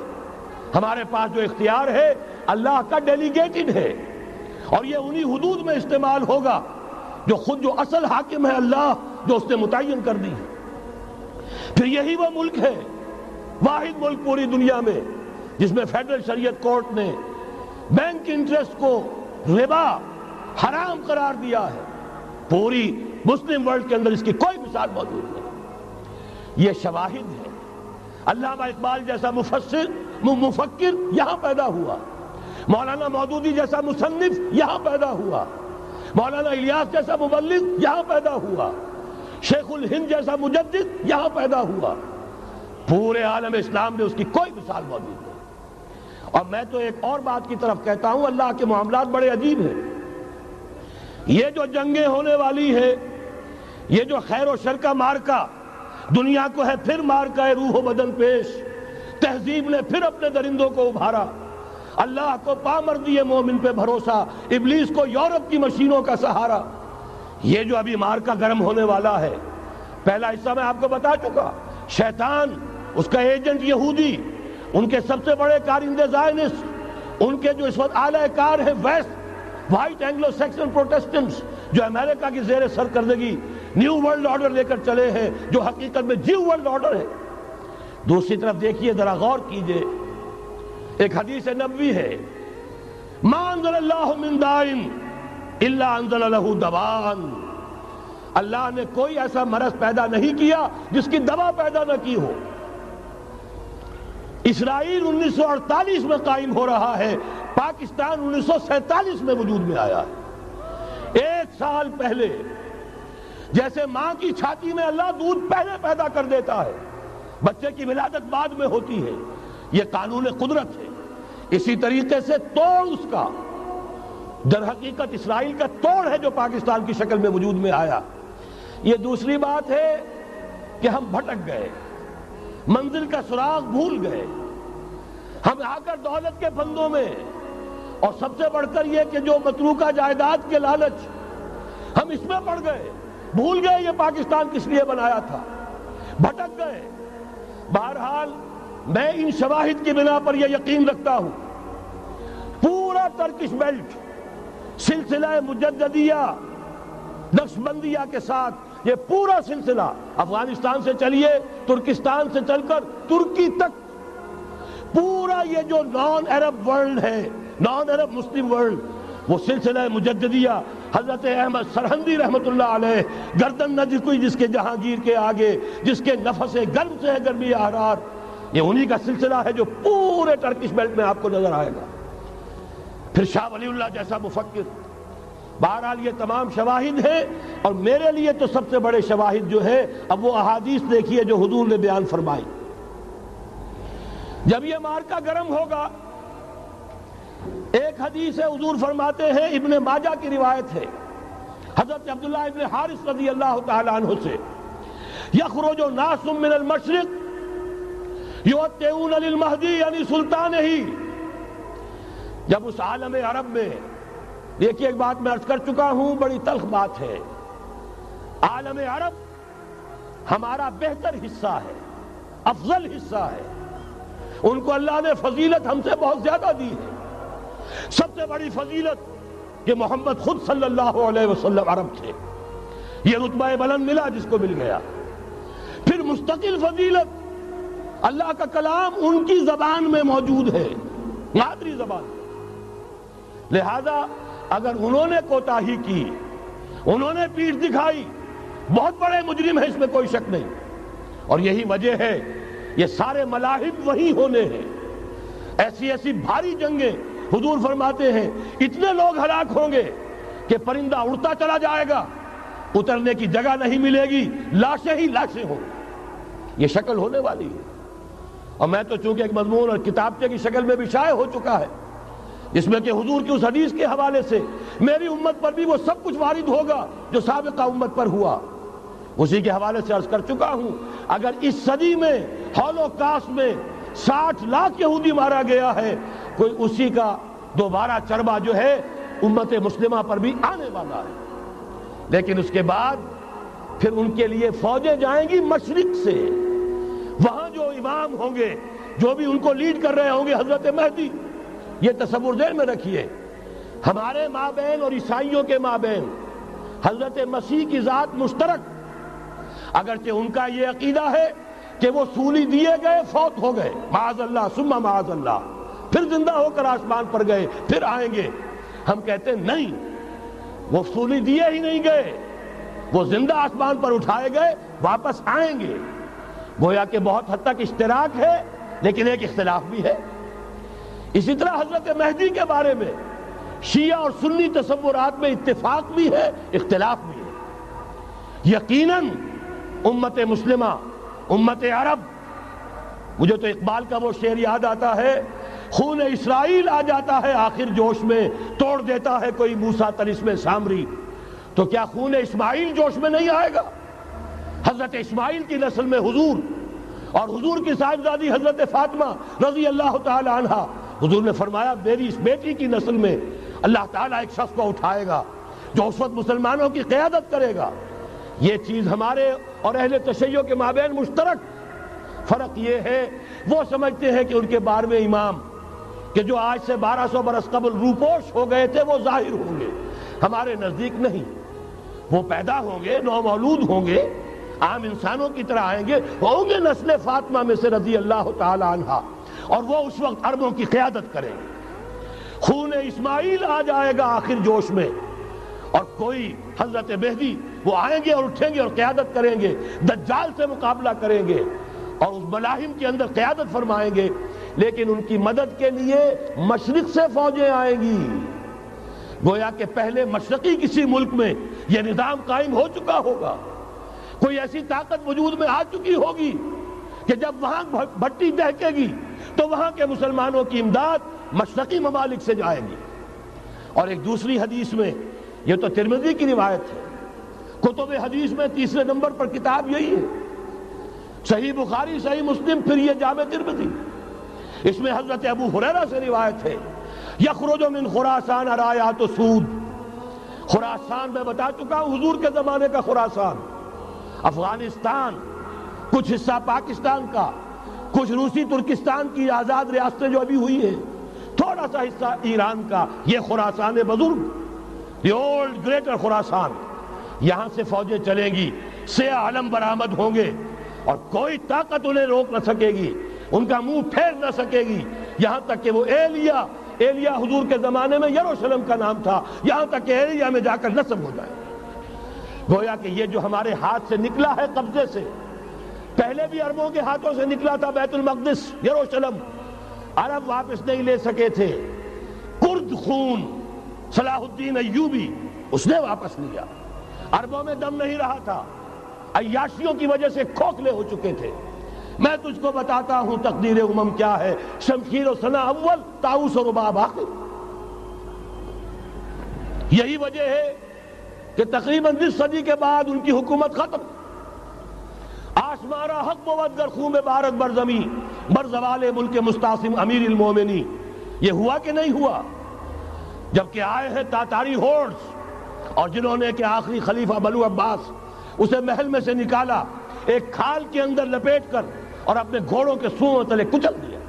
Speaker 1: ہمارے پاس جو اختیار ہے اللہ کا ڈیلیگیٹڈ ہے، اور یہ انہی حدود میں استعمال ہوگا جو اصل حاکم ہے اللہ، جو اس نے متعین کر دی ہے۔ پھر یہی وہ ملک ہے، واحد ملک پوری دنیا میں جس میں فیڈرل شریعت کورٹ نے بینک انٹرسٹ کو ربا حرام قرار دیا ہے۔ پوری مسلم ورلڈ کے اندر اس کی کوئی مثال موجود نہیں۔ یہ شواہد ہے۔ علامہ اقبال جیسا مفکر یہاں پیدا ہوا، مولانا مودودی جیسا مصنف یہاں پیدا ہوا، مولانا الیاس جیسا مبلغ یہاں پیدا ہوا، شیخ الہند جیسا مجدد یہاں پیدا ہوا۔ پورے عالم اسلام میں اس کی کوئی مثال موجود نہیں۔ اور میں تو ایک اور بات کی طرف کہتا ہوں، اللہ کے معاملات بڑے عجیب ہیں۔ یہ جو جنگیں ہونے والی ہے، یہ جو خیر و شر کا مارکا دنیا کو ہے، پھر مارکا ہے روح و بدن پیش، تہذیب نے پھر اپنے درندوں کو ابھارا، اللہ کو پامردی مومن پہ بھروسہ، ابلیس کو یورپ کی مشینوں کا سہارا۔ یہ جو ابھی مارکا گرم ہونے والا ہے، پہلا حصہ میں آپ کو بتا چکا، شیطان، اس کا ایجنٹ یہودی، ان کے سب سے بڑے کارندے زائنسٹ، ان کے جو اس وقت اعلی کار ہیں ویسٹ، وائٹ اینگلو سیکسن پروٹیسٹنٹس، جو امریکہ کی زیر سرکردگی نیو ورلڈ آرڈر لے کر چلے ہیں، جو حقیقت میں نیو ورلڈ آرڈر ہے۔ دوسری طرف دیکھیے، ذرا غور کیجئے، ایک حدیث نبوی ہے، ما انزل اللہ من دائن الا انزل لہ دوان۔ اللہ نے کوئی ایسا مرض پیدا نہیں کیا جس کی دوا پیدا نہ کی ہو۔ اسرائیل 1948 میں قائم ہو رہا ہے، پاکستان 1947 میں وجود میں آیا ہے۔ 1 سال پہلے، جیسے ماں کی چھاتی میں اللہ دودھ پہلے پیدا کر دیتا ہے، بچے کی ولادت بعد میں ہوتی ہے، یہ قانون قدرت ہے۔ اسی طریقے سے توڑ اس کا در حقیقت اسرائیل کا توڑ ہے جو پاکستان کی شکل میں وجود میں آیا۔ یہ دوسری بات ہے کہ ہم بھٹک گئے، منزل کا سراغ بھول گئے، ہم آ کر دولت کے پھندوں میں، اور سب سے بڑھ کر یہ کہ جو متروکہ جائیداد کے لالچ، ہم اس میں پڑ گئے، بھول گئے یہ پاکستان کس لیے بنایا تھا، بھٹک گئے۔ بہرحال میں ان شواہد کی بنا پر یہ یقین رکھتا ہوں، پورا ترکش بیلٹ سلسلہ مجددیہ نقشبندیہ کے ساتھ، یہ پورا سلسلہ افغانستان سے چلیے، ترکستان سے چل کر ترکی تک، پورا یہ جو نان عرب ورلڈ ہے، نان عرب مسلم ورلڈ، وہ سلسلہ مجددیہ حضرت احمد سرہندی رحمت اللہ علیہ، گردن نہ جھکی جس کے جہانگیر کے آگے، جس کے نفس گرم سے ہے گرمی احرار، یہ انہی کا سلسلہ ہے جو پورے ٹرکش بیلٹ میں آپ کو نظر آئے گا۔ پھر شاہ ولی اللہ جیسا مفکر۔ بہرحال یہ تمام شواہد ہیں، اور میرے لیے تو سب سے بڑے شواہد جو ہے، اب وہ احادیث دیکھیے جو حضور نے بیان فرمائی۔ جب یہ مارکا گرم ہوگا، ایک حدیث ہے، حضور فرماتے ہیں، ابن ماجہ کی روایت ہے، حضرت عبداللہ ابن حارث رضی اللہ تعالیٰ عنہ سے، یخرج ناس من المشرق یؤتون للمہدی یعنی سلطان ہی۔ جب اس عالم عرب میں، دیکھیے ایک بات میں عرض کر چکا ہوں، بڑی تلخ بات ہے، عالم عرب ہمارا بہتر حصہ ہے، افضل حصہ ہے، ان کو اللہ نے فضیلت ہم سے بہت زیادہ دی ہے۔ سب سے بڑی فضیلت کہ محمد خود صلی اللہ علیہ وسلم عرب تھے، یہ رتبہ بلند ملا جس کو مل گیا۔ پھر مستقل فضیلت، اللہ کا کلام ان کی زبان میں موجود ہے، مادری زبان۔ لہذا اگر انہوں نے کوتاہی کی، انہوں نے پیٹھ دکھائی، بہت بڑے مجرم ہیں، اس میں کوئی شک نہیں۔ اور یہی وجہ ہے یہ سارے ملاحب وہی ہونے ہیں، ایسی ایسی بھاری جنگیں، حضور فرماتے ہیں اتنے لوگ ہلاک ہوں گے کہ پرندہ اڑتا چلا جائے گا، اترنے کی جگہ نہیں ملے گی، لاشیں ہی لاشیں ہوں، یہ شکل ہونے والی ہے۔ اور میں تو چونکہ ایک مضمون اور کتابچے کی شکل میں بھی شائع ہو چکا ہے، جس میں کہ حضور کی اس حدیث کے حوالے سے میری امت پر بھی وہ سب کچھ وارد ہوگا جو سابقہ امت پر ہوا، اسی کے حوالے سے عرض کر چکا ہوں۔ اگر اس صدی میں ہولوکاسٹ میں 60 لاکھ یہودی مارا گیا ہے، کوئی اسی کا دوبارہ چربا جو ہے امت مسلمہ پر بھی آنے والا ہے۔ لیکن اس کے بعد پھر ان کے لیے فوجیں جائیں گی مشرق سے، وہاں جو امام ہوں گے، جو بھی ان کو لیڈ کر رہے ہوں گے، حضرت مہدی۔ یہ تصور ذہن میں رکھیے، ہمارے مابین اور عیسائیوں کے مابین حضرت مسیح کی ذات مشترک، اگرچہ ان کا یہ عقیدہ ہے کہ وہ سولی دیے گئے، فوت ہو گئے، معاذ اللہ ثم معاذ اللہ، پھر زندہ ہو کر آسمان پر گئے، پھر آئیں گے۔ ہم کہتے ہیں نہیں، وہ سولی دیے ہی نہیں گئے، وہ زندہ آسمان پر اٹھائے گئے، واپس آئیں گے۔ گویا کہ بہت حد تک اشتراک ہے، لیکن ایک اختلاف بھی ہے۔ اسی طرح حضرت مہدی کے بارے میں شیعہ اور سنی تصورات میں اتفاق بھی ہے، اختلاف بھی ہے۔ یقیناً امت مسلمہ، امت عرب، مجھے تو اقبال کا وہ شعر یاد آتا ہے، خون اسرائیل آ جاتا ہے آخر جوش میں، توڑ دیتا ہے کوئی موسیٰ طلسم سامری۔ تو کیا خون اسماعیل جوش میں نہیں آئے گا؟ حضرت اسماعیل کی نسل میں حضور، اور حضور کی صاحبزادی حضرت فاطمہ رضی اللہ تعالی عنہ، حضور نے فرمایا میری اس بیٹی کی نسل میں اللہ تعالیٰ ایک شخص کو اٹھائے گا جو اس وقت مسلمانوں کی قیادت کرے گا۔ یہ چیز ہمارے اور اہل تشیع کے مابین مشترک۔ فرق یہ ہے وہ سمجھتے ہیں کہ ان کے 12ویں امام کہ جو آج سے 1200 برس قبل روپوش ہو گئے تھے وہ ظاہر ہوں گے، ہمارے نزدیک نہیں، وہ پیدا ہوں گے، نو مولود ہوں گے، عام انسانوں کی طرح آئیں گے، ہوں گے نسل فاطمہ میں سے رضی اللہ تعالی عنہا، اور وہ اس وقت عربوں کی قیادت کریں گے۔ خون اسماعیل آ جائے گا آخر جوش میں، اور کوئی حضرت مہدی وہ آئیں گے اور اٹھیں گے اور قیادت کریں گے، دجال سے مقابلہ کریں گے اور اس ملاحم کے اندر قیادت فرمائیں گے، لیکن ان کی مدد کے لیے مشرق سے فوجیں آئیں گی۔ گویا کہ پہلے مشرقی کسی ملک میں یہ نظام قائم ہو چکا ہوگا، کوئی ایسی طاقت وجود میں آ چکی ہوگی کہ جب وہاں بھٹی دہکے گی تو وہاں کے مسلمانوں کی امداد مشرقی ممالک سے جائے گی۔ اور ایک دوسری حدیث میں، یہ تو ترمذی کی روایت ہے، کتب حدیث میں تیسرے نمبر پر کتاب یہی ہے، صحیح بخاری، صحیح مسلم، پھر یہ جامع ترمذی، اس میں حضرت ابو ہریرہ سے روایت ہے، یخرج من خراسان رایات سود۔ خراسان میں بتا چکا ہوں حضور کے زمانے کا خراسان، افغانستان، کچھ حصہ پاکستان کا، کچھ روسی ترکستان کی آزاد ریاستیں جو ابھی ہوئی ہیں، تھوڑا سا حصہ ایران کا، یہ خراسان بزرگ، دی اولڈ گریٹر خراسان، یہاں سے فوجیں چلیں گی، سیاہ علم برآمد ہوں گے، اور کوئی طاقت انہیں روک نہ سکے گی، ان کا منہ پھیر نہ سکے گی، یہاں تک کہ وہ ایلیا حضور کے زمانے میں یروشلم کا نام تھا، یہاں تک کہ ایلیا میں جا کر نصب ہو جائے۔ گویا کہ یہ جو ہمارے ہاتھ سے نکلا ہے قبضے سے، پہلے بھی عربوں کے ہاتھوں سے نکلا تھا، بیت المقدس، یروشلم، عرب واپس نہیں لے سکے تھے، کرد خون صلاح الدین ایوبی اس نے واپس لیا، عربوں میں دم نہیں رہا تھا، عیاشیوں کی وجہ سے کھوکھلے ہو چکے تھے۔ میں تجھ کو بتاتا ہوں تقدیر امم کیا ہے، شمشیر و سنا اول، طاؤس و رباب آخر۔ یہی وجہ ہے کہ تقریباً 20 صدی کے بعد ان کی حکومت ختم۔ آشمارا حق بود گر خون بارد بر زمین، بر زوال ملک مستعصم امیر المومنی۔ یہ ہوا کہ نہیں ہوا؟ جبکہ آئے ہیں تاتاری ہورڈز، اور جنہوں نے کہ آخری خلیفہ بنو عباس اسے محل میں سے نکالا، ایک کھال کے اندر لپیٹ کر اور اپنے گھوڑوں کے سوؤں تلے کچل دیا۔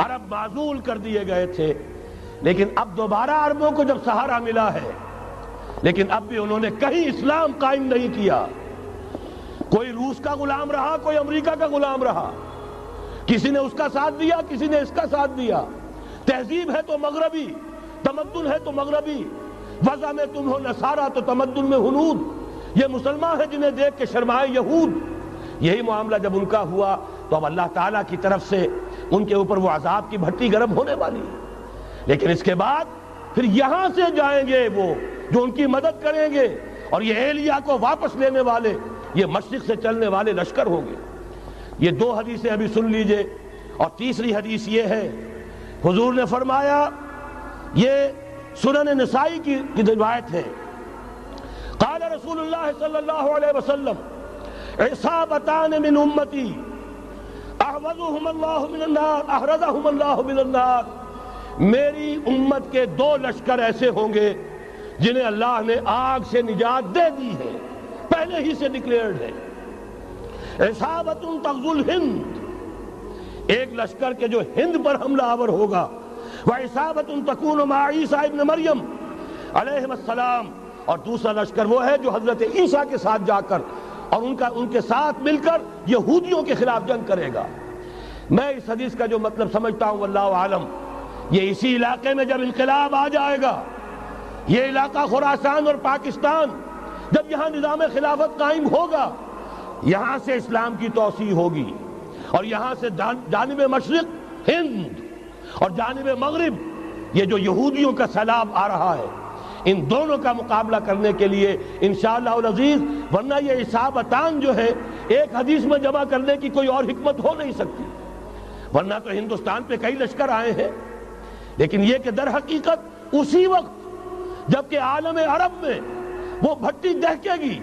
Speaker 1: عرب معزول کر دیے گئے تھے، لیکن اب دوبارہ عربوں کو جب سہارا ملا ہے، لیکن اب بھی انہوں نے کہیں اسلام قائم نہیں کیا۔ کوئی روس کا غلام رہا، کوئی امریکہ کا غلام رہا، کسی نے اس کا ساتھ دیا، کسی نے اس کا ساتھ دیا۔ تہذیب ہے تو مغربی، تمدن ہے تو مغربی، وضع میں تم ہو نصارہ تو تمدن میں ہنود۔ یہ مسلمان ہیں جنہیں دیکھ کے شرمائے یہود۔ یہی معاملہ جب ان کا ہوا تو اب اللہ تعالیٰ کی طرف سے ان کے اوپر وہ عذاب کی بھٹی گرم ہونے والی ہے۔ لیکن اس کے بعد پھر یہاں سے جائیں گے وہ جو ان کی مدد کریں گے، اور یہ ایلیا کو واپس لینے والے یہ مشرق سے چلنے والے لشکر ہوں گے۔ یہ دو حدیثیں ابھی سن لیجئے، اور تیسری حدیث یہ ہے، حضور نے فرمایا، یہ سنن نسائی کی روایت ہے، قال رسول اللہ صلی اللہ علیہ وسلم عصابتان من امتی احوزهم اللہ من النار احرزهم اللہ من النار، میری امت کے دو لشکر ایسے ہوں گے جنہیں اللہ نے آگ سے نجات دے دی ہے، پہلے ہی سے ڈکلیئرڈ ہے۔ عصابت تغزو الہند، ایک لشکر کے جو ہند پر حملہ آور ہوگا، وعصابت تکون مع عیسیٰ ابن مریم علیہ السلام، اور دوسرا لشکر وہ ہے جو حضرت عیسیٰ کے ساتھ جا کر اور ان کے ساتھ مل کر یہودیوں کے خلاف جنگ کرے گا۔ میں اس حدیث کا جو مطلب سمجھتا ہوں واللہ عالم، یہ اسی علاقے میں جب انقلاب آ جائے گا، یہ علاقہ خراسان اور پاکستان، جب یہاں نظام خلافت قائم ہوگا، یہاں سے اسلام کی توسیع ہوگی، اور یہاں سے جانب مشرق ہند اور جانب مغرب یہ جو یہودیوں کا سیلاب آ رہا ہے، ان دونوں کا مقابلہ کرنے کے لیے انشاءاللہ العزیز، ورنہ یہ عصابتان جو ہے ایک حدیث میں جمع کرنے کی کوئی اور حکمت ہو نہیں سکتی، ورنہ تو ہندوستان پہ کئی لشکر آئے ہیں، لیکن یہ کہ در حقیقت اسی وقت جبکہ عالم عرب میں وہ بھٹی دہکے گی،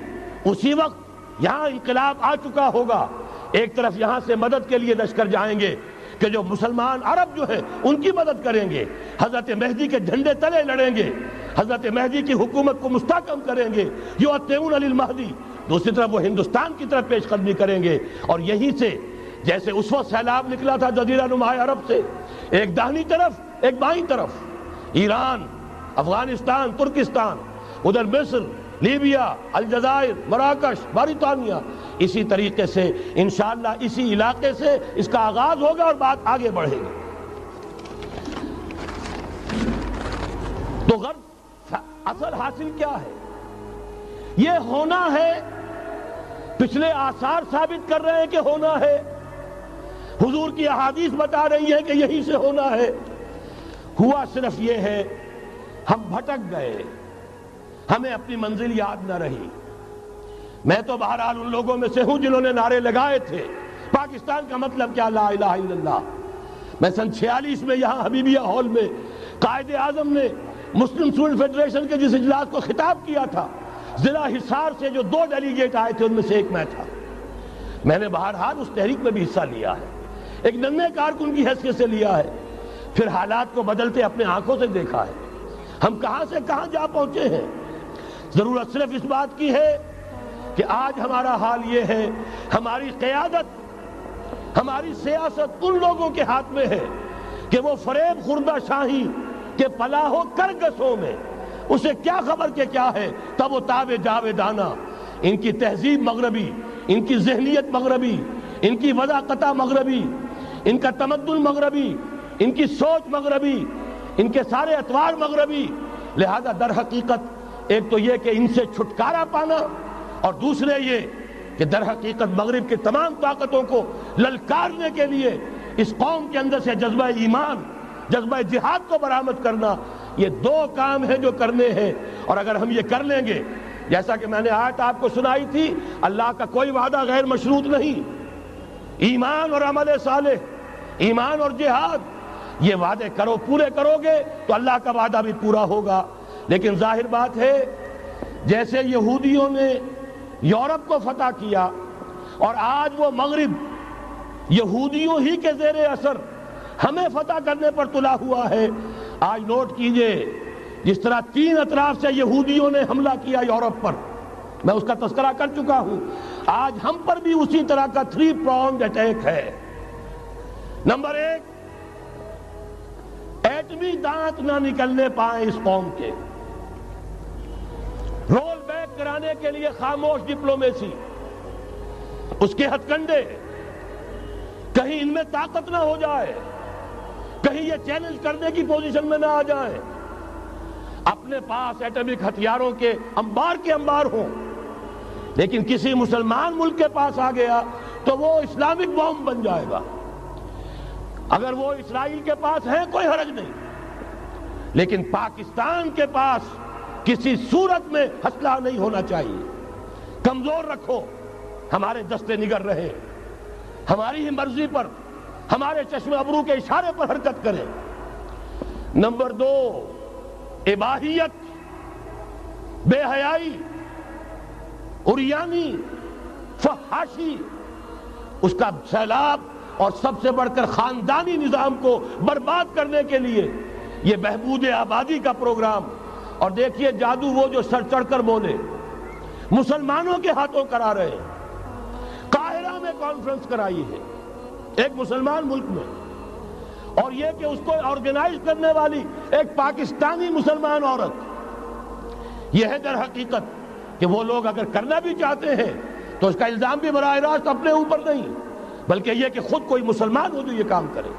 Speaker 1: اسی وقت یہاں انقلاب آ چکا ہوگا، ایک طرف یہاں سے مدد کے لیے لشکر جائیں گے کہ جو مسلمان عرب جو ہیں ان کی مدد کریں گے، حضرت مہدی کے جھنڈے تلے لڑیں گے، حضرت مہدی کی حکومت کو مستحکم کریں گے، یؤتون للمہدی، دوسری طرف وہ ہندوستان کی طرف پیش قدمی کریں گے، اور یہیں سے جیسے اس وقت سیلاب نکلا تھا جزیرہ نما عرب سے، ایک داہنی طرف ایک بائیں طرف، ایران، افغانستان، ترکستان، ادھر مصر، لیبیا، الجزائر، مراکش، موریطانیہ، اسی طریقے سے انشاءاللہ اسی علاقے سے اس کا آغاز ہوگا اور بات آگے بڑھے گی۔ تو غرض اصل حاصل کیا ہے؟ یہ ہونا ہے، پچھلے آثار ثابت کر رہے ہیں کہ ہونا ہے، حضور کی احادیث بتا رہی ہے کہ یہی سے ہونا ہے، ہوا صرف یہ ہے ہم بھٹک گئے، ہمیں اپنی منزل یاد نہ رہی۔ میں تو بہرحال ان لوگوں میں سے ہوں جنہوں نے نعرے لگائے تھے پاکستان کا مطلب کیا، لا الہ الا اللہ۔ میں سن 46 میں یہاں حبیبیہ ہال میں قائد اعظم نے مسلم اسٹوڈنٹ فیڈریشن کے جس اجلاس کو خطاب کیا تھا، ضلع حصار سے جو 2 ڈیلیگیٹ آئے تھے ان میں سے ایک میں تھا۔ میں نے بہرحال اس تحریک میں بھی حصہ لیا ہے، ایک ننھے کارکن کی حیثیت سے لیا ہے، پھر حالات کو بدلتے اپنے آنکھوں سے دیکھا ہے، ہم کہاں سے کہاں جا پہنچے ہیں۔ ضرورت صرف اس بات کی ہے کہ آج ہمارا حال یہ ہے، ہماری قیادت، ہماری سیاست ان لوگوں کے ہاتھ میں ہے کہ وہ فریب خوردہ شاہی کے پلاح و کرگسوں میں اسے کیا خبر کہ کیا ہے، تب وہ تاب جاویدانہ، ان کی تہذیب مغربی، ان کی ذہنیت مغربی، ان کی وضاقتہ مغربی، ان کا تمدن مغربی، ان کی سوچ مغربی، ان کے سارے اطوار مغربی، لہذا در حقیقت ایک تو یہ کہ ان سے چھٹکارا پانا، اور دوسرے یہ کہ در حقیقت مغرب کے تمام طاقتوں کو للکارنے کے لیے اس قوم کے اندر سے جذبہ ایمان، جذبہ جہاد کو برآمد کرنا، یہ 2 کام ہیں جو کرنے ہیں، اور اگر ہم یہ کر لیں گے، جیسا کہ میں نے آیت آپ کو سنائی تھی، اللہ کا کوئی وعدہ غیر مشروط نہیں، ایمان اور عمل صالح، ایمان اور جہاد، یہ وعدے کرو، پورے کرو گے تو اللہ کا وعدہ بھی پورا ہوگا۔ لیکن ظاہر بات ہے جیسے یہودیوں نے یورپ کو فتح کیا اور آج وہ مغرب یہودیوں ہی کے زیر اثر ہمیں فتح کرنے پر تلا ہوا ہے، آج نوٹ کیجئے جس طرح 3 اطراف سے یہودیوں نے حملہ کیا یورپ پر، میں اس کا تذکرہ کر چکا ہوں، آج ہم پر بھی اسی طرح کا 3 pronged اٹیک ہے۔ نمبر 1، ایٹمی دانت نہ نکلنے پائیں اس قوم کے، رول بیک کرانے کے لیے خاموش ڈپلومیسی، اس کے ہتھ کنڈے، کہیں ان میں طاقت نہ ہو جائے، کہیں یہ چیلنج کرنے کی پوزیشن میں نہ آ جائیں، اپنے پاس ایٹمک ہتھیاروں کے انبار ہوں، لیکن کسی مسلمان ملک کے پاس آ گیا تو وہ اسلامک بوم بن جائے گا۔ اگر وہ اسرائیل کے پاس ہے کوئی حرج نہیں، لیکن پاکستان کے پاس کسی صورت میں ہسلا نہیں ہونا چاہیے. کمزور رکھو, ہمارے دستے نگر رہے, ہماری ہی مرضی پر, ہمارے چشم ابرو کے اشارے پر حرکت کریں. نمبر 2, اباحیت, بے حیائی, عریانی, فحاشی, اس کا سیلاب اور سب سے بڑھ کر خاندانی نظام کو برباد کرنے کے لیے یہ بہبود آبادی کا پروگرام. اور دیکھیے جادو وہ جو سر چڑھ کر بولے, مسلمانوں کے ہاتھوں کرا رہے ہیں. قاہرہ میں کانفرنس کرائی ہے ایک مسلمان ملک میں, اور یہ کہ اس کو آرگنائز کرنے والی ایک پاکستانی مسلمان عورت. یہ ہے در حقیقت کہ وہ لوگ اگر کرنا بھی چاہتے ہیں تو اس کا الزام بھی براہ راست اپنے اوپر نہیں, بلکہ یہ کہ خود کوئی مسلمان ہو جو یہ کام کرے.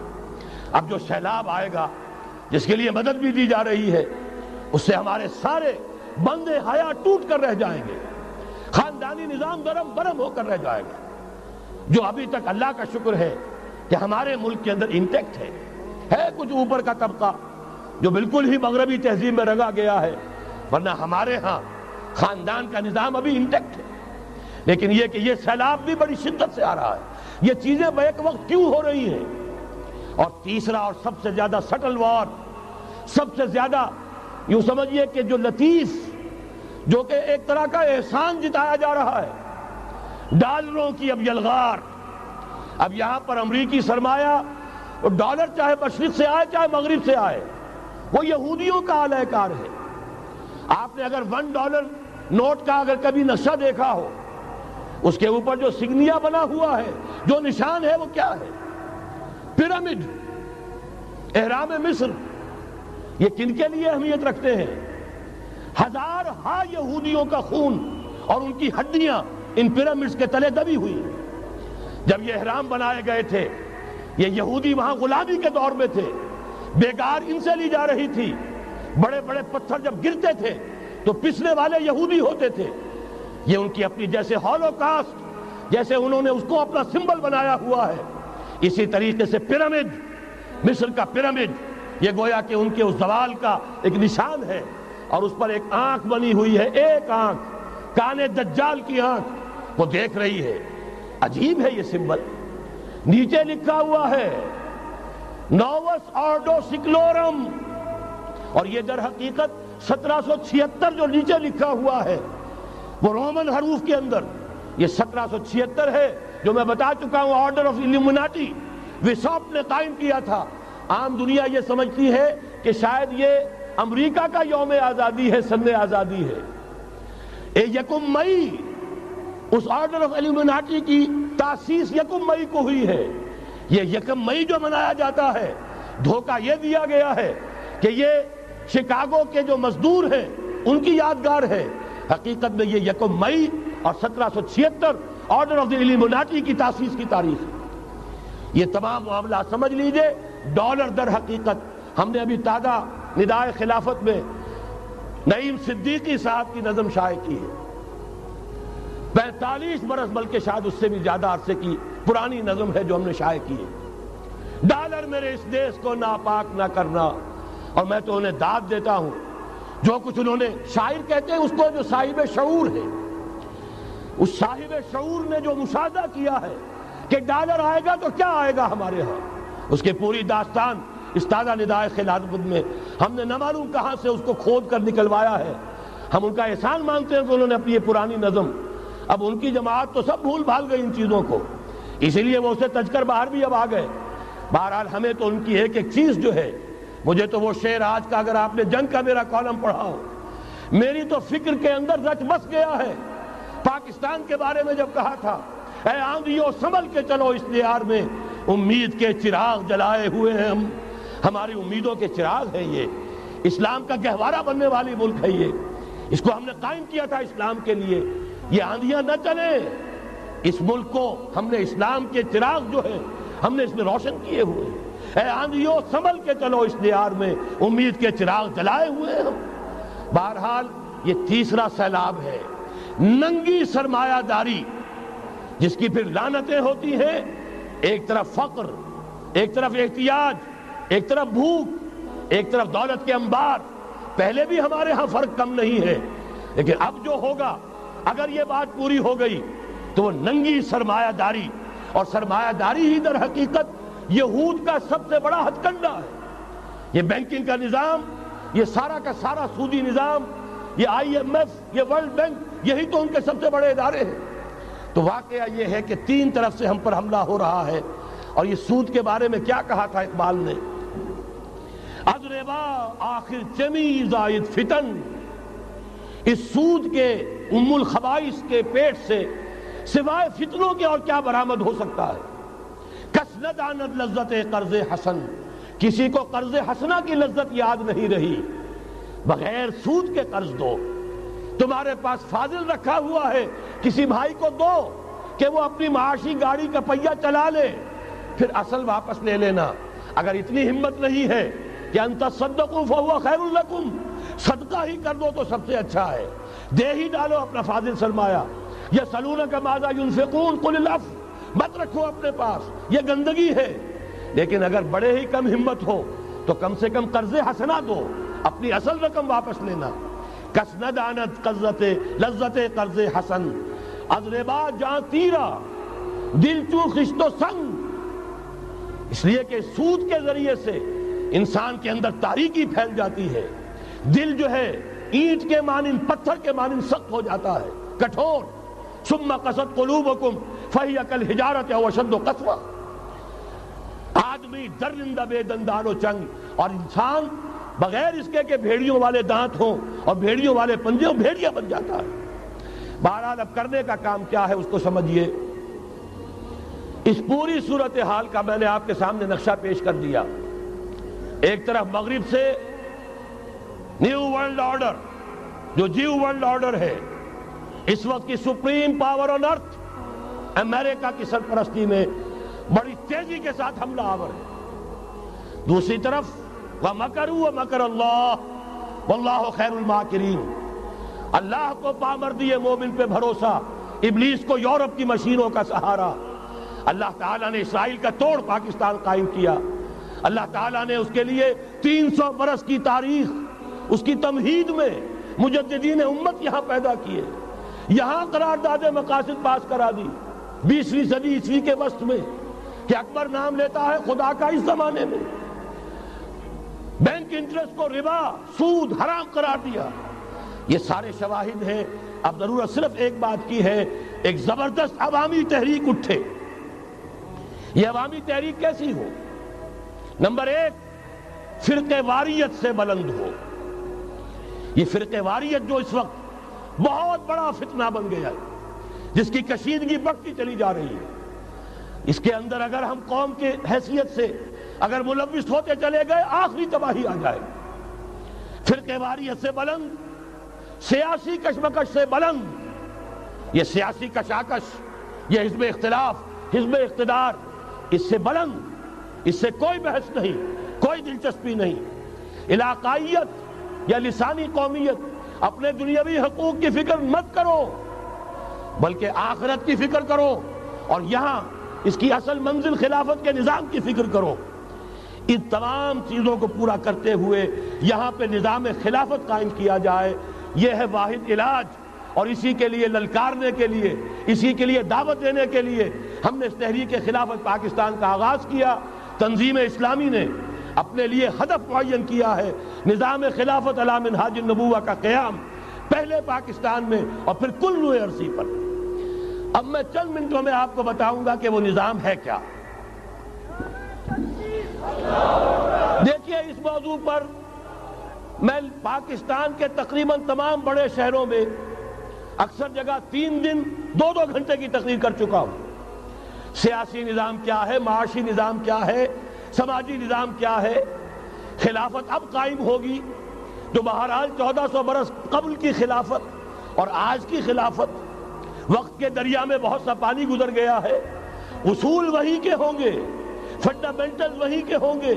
Speaker 1: اب جو سیلاب آئے گا جس کے لیے مدد بھی دی جا رہی ہے, اس سے ہمارے سارے بندے حیا ٹوٹ کر رہ جائیں گے, خاندانی نظام درم برم ہو کر رہ جائے گا. جو ابھی تک اللہ کا شکر ہے کہ ہمارے ملک کے اندر انٹیکٹ ہے کچھ اوپر کا طبقہ جو بالکل ہی مغربی تہذیب میں رنگا گیا ہے, ورنہ ہمارے ہاں خاندان کا نظام ابھی انٹیکٹ ہے. لیکن یہ کہ یہ سیلاب بھی بڑی شدت سے آ رہا ہے, یہ چیزیں بیک وقت کیوں ہو رہی ہیں. اور تیسرا اور سب سے زیادہ سٹل وار, سب سے زیادہ یوں سمجھیے کہ جو لطیف, جو کہ ایک طرح کا احسان جتایا جا رہا ہے, ڈالروں کی اب یلغار. اب یہاں پر امریکی سرمایہ, ڈالر چاہے مشرق سے آئے چاہے مغرب سے آئے, وہ یہودیوں کا اعلی کار ہے. آپ نے اگر $1 نوٹ کا اگر کبھی نقشہ دیکھا ہو, اس کے اوپر جو سگنیا بنا ہوا ہے, جو نشان ہے, وہ کیا ہے؟ پیرامڈ, احرام مصر. یہ کن کے لیے اہمیت رکھتے ہیں؟ ہزارہا یہودیوں کا خون اور ان کی ہڈیاں ان پیرامڈز کے تلے دبی ہوئی. جب یہ احرام بنائے گئے تھے, یہ یہودی وہاں غلامی کے دور میں تھے, بیگار ان سے لی جا رہی تھی. بڑے بڑے پتھر جب گرتے تھے تو پسنے والے یہودی ہوتے تھے. یہ ان کی اپنی جیسے ہولوکاسٹ, جیسے انہوں نے اس کو اپنا سمبل بنایا ہوا ہے, اسی طریقے سے پیرامڈ, مصر کا پیرامڈ, یہ گویا کہ ان کے اس زوال کا ایک نشان ہے. اور اس پر ایک آنکھ بنی ہوئی ہے, ایک آنکھ, کانے دجال کی آنکھ, وہ دیکھ رہی ہے. عجیب ہے یہ سمبل. نیچے لکھا ہوا ہے نووس آرڈو سیکلورم, اور یہ در حقیقت 1776 جو نیچے لکھا ہوا ہے وہ رومن حروف کے اندر یہ 1776 ہے, جو میں بتا چکا ہوں آرڈر آف الومناٹی وساپ نے قائم کیا تھا. عام دنیا یہ سمجھتی ہے کہ شاید یہ امریکہ کا یوم آزادی ہے, سن آزادی ہے. 1 مئی اس آرڈر آف الومناٹی کی تاسیس 1 مئی کو ہوئی ہے. یہ 1 مئی جو منایا جاتا ہے, دھوکہ یہ دیا گیا ہے کہ یہ شکاگو کے جو مزدور ہیں ان کی یادگار ہے. حقیقت میں یہ 1 مئی اور 1776 آرڈر آف دی الومناٹی کی تاسیس کی تاریخ ہے. یہ تمام معاملہ سمجھ لیجئے. ڈالر در حقیقت ہم نے ابھی تازہ ندائے خلافت میں نعیم صدیقی صاحب کی نظم شائع کی ہے, 45 برس بلکہ شاید اس سے بھی زیادہ عرصے کی پرانی نظم ہے جو ہم نے شائع کی ہے. ڈالر میرے اس دیش کو ناپاک نہ کرنا. اور میں تو انہیں داد دیتا ہوں, جو کچھ انہوں نے, شاعر کہتے ہیں اس کو جو صاحب شعور ہے, اس صاحب شعور نے جو مشاہدہ کیا ہے کہ ڈالر آئے گا تو کیا آئے گا ہمارے ہاں, اس کی پوری داستان اس تازہ ندائے خلافت میں ہم نے نہ معلوم کہاں سے اس کو کھود کر نکلوایا ہے. ہم ان کا احسان مانتے ہیں کہ انہوں نے اپنی یہ پرانی نظم, اب ان کی جماعت تو سب بھول بھال گئی ان چیزوں کو, اسی لیے وہ اسے تج کر باہر بھی اب آ گئے. بہرحال ہمیں تو ان کی ایک ایک چیز جو ہے, مجھے تو وہ شعر آج کا اگر آپ نے جنگ کا میرا کالم پڑھا ہو, میری تو فکر کے اندر رچ بس گیا ہے. پاکستان کے بارے میں جب کہا تھا, اے آندھیوں سنبھل کے چلو اس دیار میں, امید کے چراغ جلائے ہوئے ہیں ہم, ہماری امیدوں کے چراغ ہے یہ, اسلام کا گہوارہ بننے والی ملک ہے یہ, اس کو ہم نے قائم کیا تھا اسلام کے لیے. یہ آندھیاں نہ چلیں, اس ملک کو ہم نے اسلام کے چراغ جو ہے ہم نے اس میں روشن کیے ہوئے ہیں. اے آندھیوں سنبھل کے چلو اس دیار میں, امید کے چراغ جلائے ہوئے ہیں ہم. بہرحال یہ تیسرا سیلاب ہے, ننگی سرمایہ داری, جس کی پھر لعنتیں ہوتی ہیں. ایک طرف فقر, ایک طرف احتیاج, ایک طرف بھوک, ایک طرف دولت کے انبار, پہلے بھی ہمارے ہاں فرق کم نہیں ہے، لیکن اب جو ہوگا اگر یہ بات پوری ہو گئی تو وہ ننگی سرمایہ داری، اور سرمایہ داری ہی در حقیقت یہود کا سب سے بڑا ہتھ کنڈا ہے۔ یہ بینکنگ کا نظام، یہ سارا کا سارا سودی نظام، یہ IMF، یہ ورلڈ بینک، یہی تو ان کے سب سے بڑے ادارے ہیں۔ تو واقعہ یہ ہے کہ تین طرف سے ہم پر حملہ ہو رہا ہے۔ اور یہ سود کے بارے میں کیا کہا تھا اقبال نے؟ از ربا آخر چمی زائد فتن، اس سود کے ام الخبائث کے پیٹ سے سوائے فتنوں کے اور کیا برآمد ہو سکتا ہے؟ کس نہ داند لذت قرض حسن، کسی کو قرض حسنہ کی لذت یاد نہیں رہی۔ بغیر سود کے قرض دو، تمہارے پاس فاضل رکھا ہوا ہے کسی بھائی کو دو کہ وہ اپنی معاشی گاڑی کا پہیہ چلا لے، پھر اصل واپس لے لینا۔ اگر اتنی ہمت نہیں ہے کہ ان تصدقوا فهو خیر لکم، صدقہ ہی کر دو تو سب سے اچھا ہے، دے ہی ڈالو اپنا فاضل سرمایہ۔ یسألونک ماذا ينفقون قل العفو، مت رکھو اپنے پاس، یہ گندگی ہے۔ لیکن اگر بڑے ہی کم ہمت ہو تو کم سے کم قرض حسنہ دو، اپنی اصل رقم واپس لینا۔ کس نہ دانت لذت قرض حسن، از ربا جاں تیرا دل چوں خشت و سنگ، اس لیے کہ سود کے ذریعے سے انسان کے اندر تاریکی پھیل جاتی ہے، دل جو ہے اینٹ کے مانند، پتھر کے مانند سخت ہو جاتا ہے، کٹھور۔ ثم قست قلوبکم فہی کالحجارۃ او اشد قسوۃ، آدمی درندہ بے دندان و چنگ، اور انسان بغیر اس کے کہ بھیڑیوں والے دانت ہوں اور بھیڑیوں والے پنجے ہوں، بھیڑیا بن جاتا ہے۔ بہرحال اب کرنے کا کام کیا ہے اس کو سمجھیے۔ اس پوری صورتحال کا میں نے آپ کے سامنے نقشہ پیش کر دیا۔ ایک طرف مغرب سے نیو ورلڈ آرڈر، جو جیو ورلڈ آرڈر ہے، اس وقت کی سپریم پاور آن ارتھ، امریکہ کی سرپرستی میں بڑی تیزی کے ساتھ حملہ آور ہے۔ دوسری طرف وَمَكَرُوا وَمَكَرَ اللَّهُ وَاللَّهُ خَيْرُ الْمَاكِرِينَ، اللہ کو پامردی مومن پہ بھروسہ، ابلیس کو یورپ کی مشینوں کا سہارا۔ اللہ تعالیٰ نے اسرائیل کا توڑ پاکستان قائم کیا، اللہ تعالیٰ نے اس کے لیے 300 برس کی تاریخ، اس کی تمہید میں مجددین امت یہاں پیدا کیے، یہاں قرارداد مقاصد پاس کرا دی 20ویں صدی عیسوی کے وسط میں، کہ اکبر نام لیتا ہے خدا کا اس زمانے میں، بینک انٹرسٹ کو ربا، سود حرام قرار دیا۔ یہ سارے شواہد ہیں۔ اب ضرورت صرف ایک بات کی ہے، ایک زبردست عوامی تحریک اٹھے۔ یہ عوامی تحریک کیسی ہو؟ نمبر ایک، فرقہ واریت سے بلند ہو۔ یہ فرقہ واریت جو اس وقت بہت بڑا فتنہ بن گیا ہے، جس کی کشیدگی بڑھتی چلی جا رہی ہے، اس کے اندر اگر ہم قوم کی حیثیت سے اگر ملوث ہوتے چلے گئے، آخری تباہی آ جائے۔ فرقہ واریت سے بلند، سیاسی کشمکش سے بلند، یہ سیاسی کشاکش، یہ حزب اختلاف، حزب اقتدار، اس سے بلند، اس سے کوئی بحث نہیں، کوئی دلچسپی نہیں۔ علاقائیت یا لسانی قومیت، اپنے دنیاوی حقوق کی فکر مت کرو، بلکہ آخرت کی فکر کرو، اور یہاں اس کی اصل منزل خلافت کے نظام کی فکر کرو۔ ان تمام چیزوں کو پورا کرتے ہوئے یہاں پہ نظام خلافت قائم کیا جائے، یہ ہے واحد علاج۔ اور اسی کے لیے للکارنے کے لیے، اسی کے لیے دعوت دینے کے لیے ہم نے اس تحریک خلافت پاکستان کا آغاز کیا۔ تنظیم اسلامی نے اپنے لیے ہدف معین کیا ہے، نظام خلافت علی منہاج النبوہ کا قیام، پہلے پاکستان میں اور پھر کل روئے عرصی پر۔ اب میں چند منٹوں میں آپ کو بتاؤں گا کہ وہ نظام ہے کیا۔ دیکھیے، اس موضوع پر میں پاکستان کے تقریباً تمام بڑے شہروں میں اکثر جگہ 3 دن 2 گھنٹے کی تقریر کر چکا ہوں۔ سیاسی نظام کیا ہے، معاشی نظام کیا ہے، سماجی نظام کیا ہے۔ خلافت اب قائم ہوگی تو بہرحال 1400 برس قبل کی خلافت اور آج کی خلافت، وقت کے دریا میں بہت سا پانی گزر گیا ہے، اصول وہی کے ہوں گے، فنڈامنٹل وہی کے ہوں گے،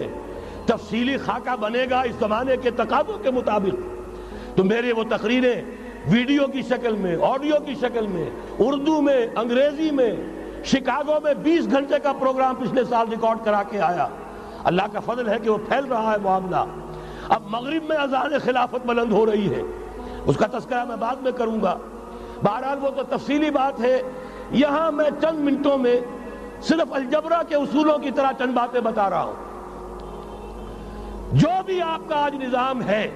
Speaker 1: تفصیلی خاکہ بنے گا اس زمانے کے تقاضوں کے مطابق۔ تو میرے وہ تقریریں ویڈیو کی شکل میں، آڈیو کی شکل میں، اردو میں، انگریزی میں، شکاگو میں 20 گھنٹے کا پروگرام پچھلے سال ریکارڈ کرا کے آیا۔ اللہ کا فضل ہے کہ وہ پھیل رہا ہے معاملہ۔ اب مغرب میں اذان خلافت بلند ہو رہی ہے، اس کا تذکرہ میں بعد میں کروں گا۔ بہرحال وہ تو تفصیلی بات ہے، یہاں میں چند منٹوں میں صرف الجبرا کے اصولوں کی طرح چند باتیں بتا رہا ہوں۔ جو بھی آپ کا آج نظام ہے،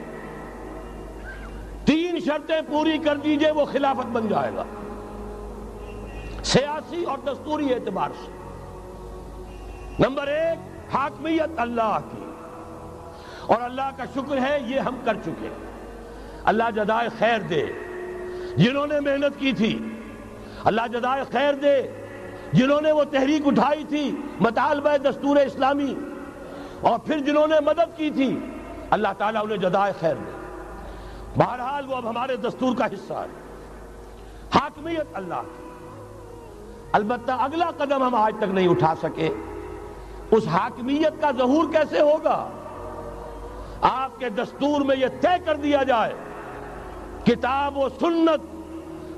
Speaker 1: 3 شرطیں پوری کر دیجئے وہ خلافت بن جائے گا، سیاسی اور دستوری اعتبار سے۔ نمبر 1، حاکمیت اللہ کی، اور اللہ کا شکر ہے یہ ہم کر چکے۔ اللہ جزائے خیر دے جنہوں نے محنت کی تھی، اللہ جزائے خیر دے جنہوں نے وہ تحریک اٹھائی تھی مطالبہ دستور اسلامی، اور پھر جنہوں نے مدد کی تھی، اللہ تعالیٰ انہیں جزائے خیر دے۔ بہرحال وہ اب ہمارے دستور کا حصہ ہے، حاکمیت اللہ کی۔ البتہ اگلا قدم ہم آج تک نہیں اٹھا سکے، اس حاکمیت کا ظہور کیسے ہوگا؟ آپ کے دستور میں یہ طے کر دیا جائے کتاب و سنت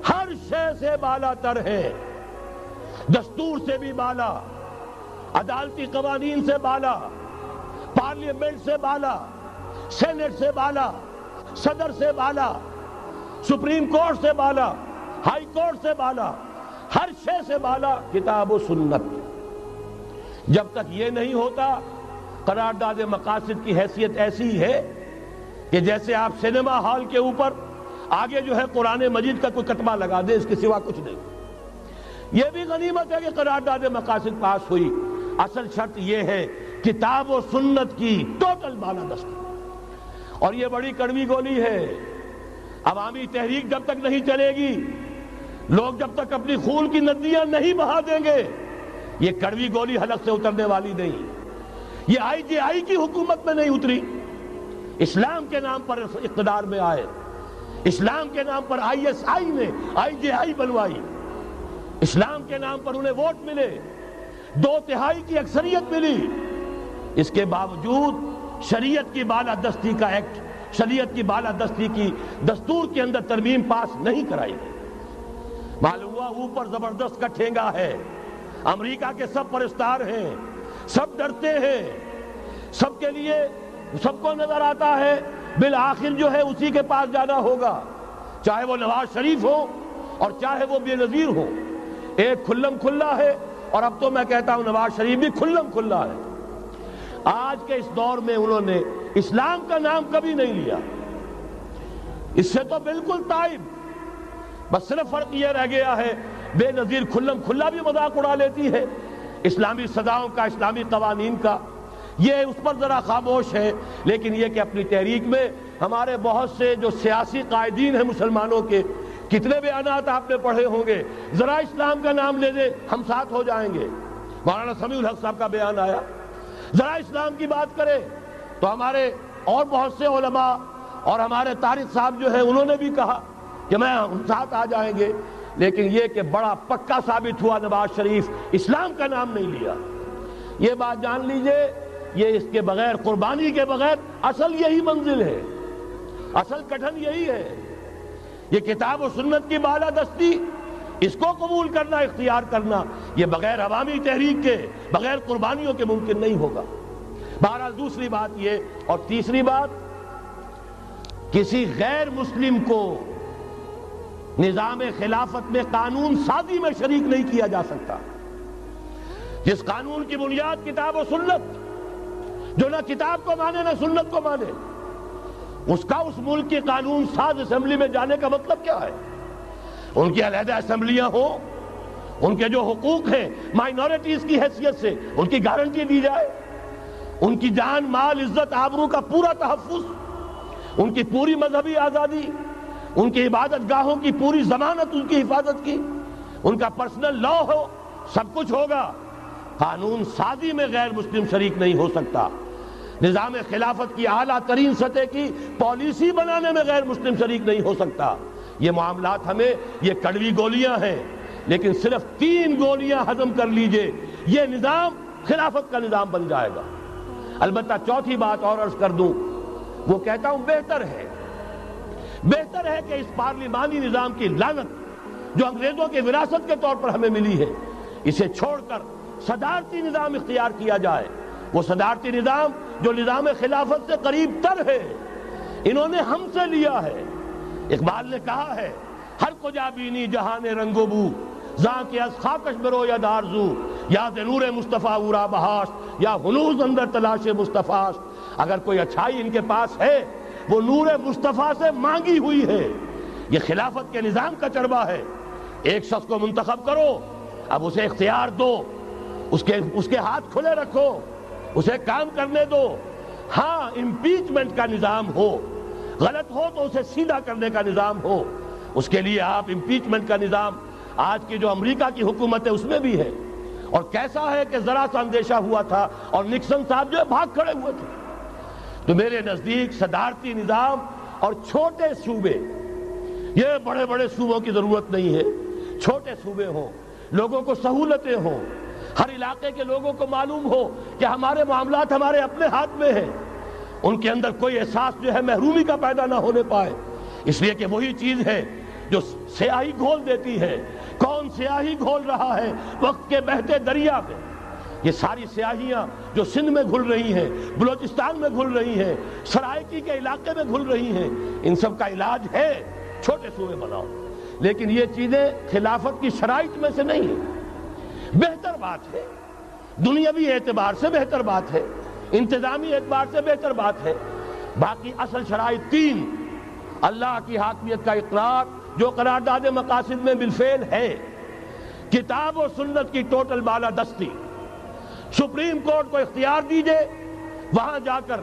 Speaker 1: ہر شے سے بالا تر ہے، دستور سے بھی بالا، عدالتی قوانین سے بالا، پارلیمنٹ سے بالا، سینٹ سے بالا، صدر سے بالا، سپریم کورٹ سے بالا، ہائی کورٹ سے بالا، ہر شے سے بالا کتاب و سنت۔ جب تک یہ نہیں ہوتا، قرارداد مقاصد کی حیثیت ایسی ہے کہ جیسے آپ سینما ہال کے اوپر آگے جو ہے قرآن مجید کا کوئی کتبہ لگا دیں، اس کے سوا کچھ نہیں۔ یہ بھی غنیمت ہے کہ قرارداد مقاصد پاس ہوئی، اصل شرط یہ ہے کتاب و سنت کی ٹوٹل بالادستی۔ اور یہ بڑی کڑوی گولی ہے، عوامی تحریک جب تک نہیں چلے گی، لوگ جب تک اپنی خون کی ندیاں نہیں بہا دیں گے، یہ کڑوی گولی حلق سے اترنے والی نہیں۔ یہ IGI کی حکومت میں نہیں اتری، اسلام کے نام پر اقتدار میں آئے، اسلام کے نام پر ISI نے IGI بنوائی، اسلام کے نام پر انہیں ووٹ ملے، 2/3 کی اکثریت ملی، اس کے باوجود شریعت کی بالادستی کا ایکٹ، شریعت کی بالادستی کی دستور کے اندر ترمیم پاس نہیں کرائی گئی۔ معلوم ہوا اوپر زبردست کا ٹھینگا ہے، امریکہ کے سب پرستار ہیں، سب ڈرتے ہیں، سب کے لیے سب کو نظر آتا ہے بالآخر جو ہے اسی کے پاس جانا ہوگا، چاہے وہ نواز شریف ہو اور چاہے وہ بے نظیر ہو۔ ایک کھلم کھلا ہے، اور اب تو میں کہتا ہوں نواز شریف بھی کھلم کھلا ہے۔ آج کے اس دور میں انہوں نے اسلام کا نام کبھی نہیں لیا، اس سے تو بالکل تائب، بس صرف فرق یہ رہ گیا ہے بے نظیر کھلم کھلا بھی مذاق اڑا لیتی ہے اسلامی سزاؤں کا، اسلامی قوانین کا، یہ اس پر ذرا خاموش ہے۔ لیکن یہ کہ اپنی تحریک میں ہمارے بہت سے جو سیاسی قائدین ہیں مسلمانوں کے، کتنے بیانات آپ نے پڑھے ہوں گے، ذرا اسلام کا نام لے دیں ہم ساتھ ہو جائیں گے۔ مولانا سمیع الحق صاحب کا بیان آیا، ذرا اسلام کی بات کرے تو ہمارے اور بہت سے علماء اور ہمارے طارق صاحب جو ہیں انہوں نے بھی کہا کہ میں ہم ساتھ آ جائیں گے۔ لیکن یہ کہ بڑا پکا ثابت ہوا نواز شریف اسلام کا نام نہیں لیا۔ یہ بات جان لیجئے، یہ اس کے بغیر، قربانی کے بغیر اصل یہی منزل ہے، اصل کٹھن یہی ہے۔ یہ کتاب و سنت کی بالادستی، اس کو قبول کرنا، اختیار کرنا، یہ بغیر عوامی تحریک کے، بغیر قربانیوں کے ممکن نہیں ہوگا۔ بہرحال دوسری بات یہ، اور تیسری بات، کسی غیر مسلم کو نظام خلافت میں قانون سازی میں شریک نہیں کیا جا سکتا۔ جس قانون کی بنیاد کتاب و سنت، جو نہ کتاب کو مانے نہ سنت کو مانے، اس کا اس ملک کی قانون ساز اسمبلی میں جانے کا مطلب کیا ہے؟ ان کی علیحدہ اسمبلیاں ہوں، ان کے جو حقوق ہیں مائنورٹیز کی حیثیت سے ان کی گارنٹی دی جائے، ان کی جان، مال، عزت، آبرو کا پورا تحفظ، ان کی پوری مذہبی آزادی، ان کی عبادت گاہوں کی پوری ضمانت، ان کی حفاظت کی، ان کا پرسنل لا ہو، سب کچھ ہوگا۔ قانون سازی میں غیر مسلم شریک نہیں ہو سکتا۔ نظام خلافت کی اعلیٰ ترین سطح کی پالیسی بنانے میں غیر مسلم شریک نہیں ہو سکتا۔ یہ معاملات ہمیں، یہ کڑوی گولیاں ہیں، لیکن صرف 3 گولیاں ہضم کر لیجئے، یہ نظام خلافت کا نظام بن جائے گا۔ البتہ چوتھی بات اور عرض کر دوں، وہ کہتا ہوں بہتر ہے کہ اس پارلیمانی نظام کی لعنت جو انگریزوں کے وراثت کے طور پر ہمیں ملی ہے، اسے چھوڑ کر صدارتی نظام اختیار کیا جائے۔ وہ صدارتی نظام جو نظام خلافت سے قریب تر ہے، انہوں نے ہم سے لیا ہے۔ اقبال نے کہا ہے ہر کجا بینی جہان رنگ و بو، زاں کے از خاکش برو یا دارزو، یا نور مصطفیٰ اورا بہاش، یا ہنوز اندر تلاش مصطفیٰ۔ اگر کوئی اچھائی ان کے پاس ہے وہ نور مصطفیٰ سے مانگی ہوئی ہے۔ یہ خلافت کے نظام کا چربا ہے۔ ایک شخص کو منتخب کرو، اب اسے اختیار دو، اس کے ہاتھ کھلے رکھو، اسے کام کرنے دو۔ ہاں امپیچمنٹ کا نظام ہو، غلط ہو تو اسے سیدھا کرنے کا نظام ہو، اس کے لیے آپ امپیچمنٹ کا نظام آج کی جو امریکہ کی حکومت ہے اس میں بھی ہے۔ اور کیسا ہے کہ ذرا سا اندیشہ ہوا تھا اور نکسن صاحب جو ہے بھاگ کھڑے ہوئے تھے۔ تو میرے نزدیک صدارتی نظام اور چھوٹے صوبے، یہ بڑے بڑے صوبوں کی ضرورت نہیں ہے، چھوٹے صوبے ہوں، لوگوں کو سہولتیں ہوں، ہر علاقے کے لوگوں کو معلوم ہو کہ ہمارے معاملات ہمارے اپنے ہاتھ میں ہیں، ان کے اندر کوئی احساس جو ہے محرومی کا پیدا نہ ہونے پائے۔ اس لیے کہ وہی چیز ہے جو سیاہی گھول دیتی ہے۔ کون سیاہی گھول رہا ہے وقت کے بہتے دریا میں؟ یہ ساری سیاہیاں جو سندھ میں گھل رہی ہیں، بلوچستان میں گھل رہی ہیں، سرائکی کے علاقے میں گھل رہی ہیں، ان سب کا علاج ہے چھوٹے صوبے بناؤ۔ لیکن یہ چیزیں خلافت کی شرائط میں سے نہیں ہیں۔ بہتر بات ہے، دنیاوی اعتبار سے بہتر بات ہے، انتظامی اعتبار سے بہتر بات ہے۔ باقی اصل شرائط تین: اللہ کی حاکمیت کا اقرار جو قرارداد مقاصد میں بالفعل ہے، کتاب و سنت کی ٹوٹل بالادستی، سپریم کورٹ کو اختیار دیجئے وہاں جا کر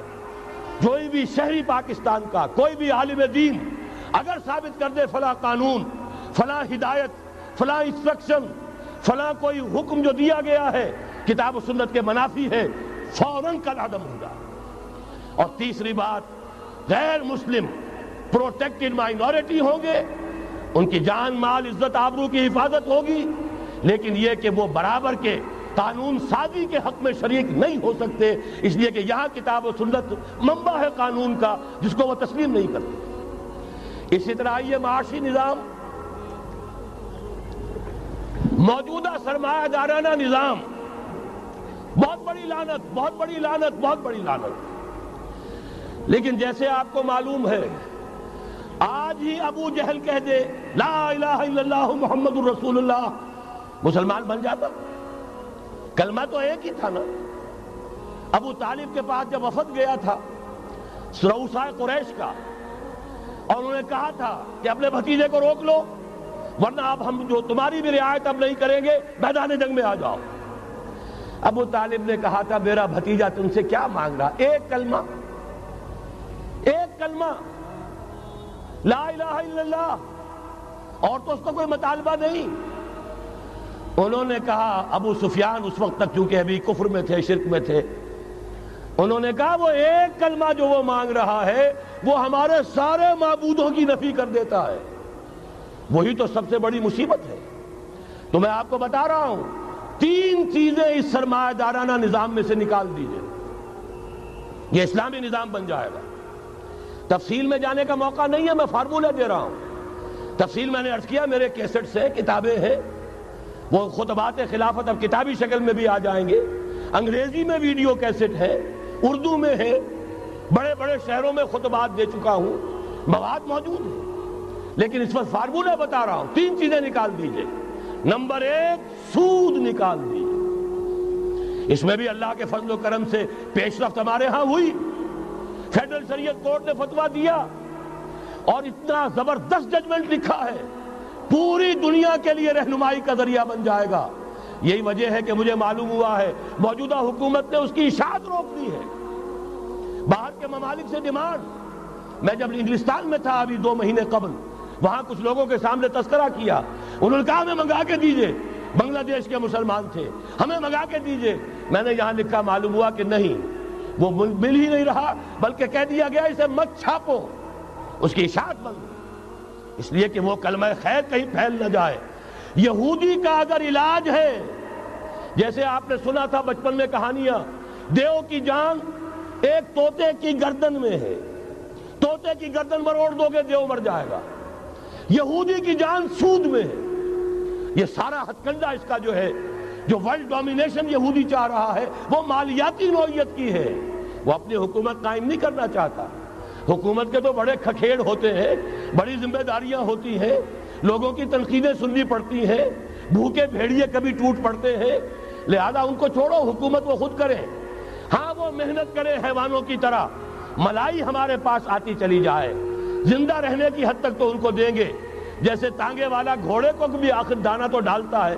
Speaker 1: کوئی بھی شہری پاکستان کا کوئی بھی عالم دین اگر ثابت کر دے فلاں قانون، فلاں ہدایت، فلاں انسٹرکشن، فلاں کوئی حکم جو دیا گیا ہے کتاب و سنت کے منافی ہے، فوراً کل عدم ہوگا۔ اور تیسری بات، غیر مسلم پروٹیکٹڈ مائنورٹی ہوں گے، ان کی جان مال عزت آبرو کی حفاظت ہوگی، لیکن یہ کہ وہ برابر کے قانون سازی کے حق میں شریک نہیں ہو سکتے، اس لیے کہ یہاں کتاب و سنت منبع ہے قانون کا جس کو وہ تسلیم نہیں کرتے۔ اسی طرح یہ معاشی نظام، موجودہ سرمایہ دارانہ نظام، بہت بڑی لعنت، بہت بڑی لعنت، بہت بڑی لعنت۔ لیکن جیسے آپ کو معلوم ہے، آج ہی ابو جہل کہہ دے لا الہ الا اللہ محمد الرسول اللہ، مسلمان بن جاتا؟ کلمہ تو ایک ہی تھا نا۔ ابو طالب کے پاس جب وفد گیا تھا رؤسائے قریش کا، اور انہوں نے کہا تھا کہ اپنے بھتیجے کو روک لو ورنہ اب ہم جو تمہاری بھی رعایت اب نہیں کریں گے، میدان جنگ میں آ جاؤ۔ ابو طالب نے کہا تھا میرا بھتیجا تم سے کیا مانگ رہا؟ ایک کلمہ، ایک کلمہ لا الہ الا اللہ، اور تو اس کا کوئی مطالبہ نہیں۔ انہوں نے کہا، ابو سفیان اس وقت تک چونکہ ابھی کفر میں تھے، شرک میں تھے، انہوں نے کہا وہ ایک کلمہ جو وہ مانگ رہا ہے وہ ہمارے سارے معبودوں کی نفی کر دیتا ہے۔ وہی تو سب سے بڑی مصیبت ہے۔ تو میں آپ کو بتا رہا ہوں، تین چیزیں اس سرمایہ دارانہ نظام میں سے نکال دیجئے، یہ اسلامی نظام بن جائے گا۔ تفصیل میں جانے کا موقع نہیں ہے، میں فارمولہ دے رہا ہوں۔ تفصیل میں نے عرض کیا، میرے کیسٹ سے کتابیں ہیں، وہ خطبات خلافت اب کتابی شکل میں بھی آ جائیں گے، انگریزی میں ویڈیو کیسٹ ہے، اردو میں ہے، بڑے بڑے شہروں میں خطبات دے چکا ہوں، مواد موجود ہے۔ لیکن اس وقت فارمولہ بتا رہا ہوں، تین چیزیں نکال دیجئے۔ نمبر ایک، سود نکال دیجئے۔ اس میں بھی اللہ کے فضل و کرم سے پیش رفت ہمارے ہاں ہوئی، فیڈرل شریعت کورٹ نے فتویٰ دیا اور اتنا زبردست ججمنٹ لکھا ہے، پوری دنیا کے لیے رہنمائی کا ذریعہ بن جائے گا۔ یہی وجہ ہے کہ مجھے معلوم ہوا ہے موجودہ حکومت نے اس کی اشاعت روک دی ہے۔ باہر کے ممالک سے ڈیمانڈ، میں جب انگلستان میں تھا ابھی 2 مہینے قبل، وہاں کچھ لوگوں کے سامنے تذکرہ کیا، انہوں نے کہا ہمیں منگا کے دیجئے، بنگلہ دیش کے مسلمان تھے، ہمیں منگا کے دیجئے۔ میں نے یہاں لکھا، معلوم ہوا کہ نہیں، وہ مل ہی نہیں رہا، بلکہ کہہ دیا گیا اسے مت چھاپو، اس کی اشاعت بند، اس لیے کہ وہ کلمہ خیر کہیں پھیل نہ جائے۔ یہودی کا اگر علاج ہے، جیسے آپ نے سنا تھا بچپن میں کہانیاں، دیو کی جان ایک طوطے کی گردن میں ہے، طوطے کی گردن مروڑ دو گے دیو مر جائے گا۔ یہودی کی جان سود میں ہے۔ یہ سارا ہتھ کنڈا اس کا جو ہے، جو ورلڈ ڈومینیشن یہودی چاہ رہا ہے، وہ مالیاتی نوعیت کی ہے۔ وہ اپنی حکومت قائم نہیں کرنا چاہتا. حکومت کے تو بڑے کھکھیڑ ہوتے ہیں، بڑی ذمہ داریاں ہوتی ہیں، لوگوں کی تنقیدیں سننی پڑتی ہیں، بھوکے بھیڑیے کبھی ٹوٹ پڑتے ہیں، لہذا ان کو چھوڑو، حکومت وہ خود کریں. ہاں وہ محنت کرے حیوانوں کی طرح، ملائی ہمارے پاس آتی چلی جائے، زندہ رہنے کی حد تک تو ان کو دیں گے. جیسے تانگے والا گھوڑے کو بھی آخر دانہ تو ڈالتا ہے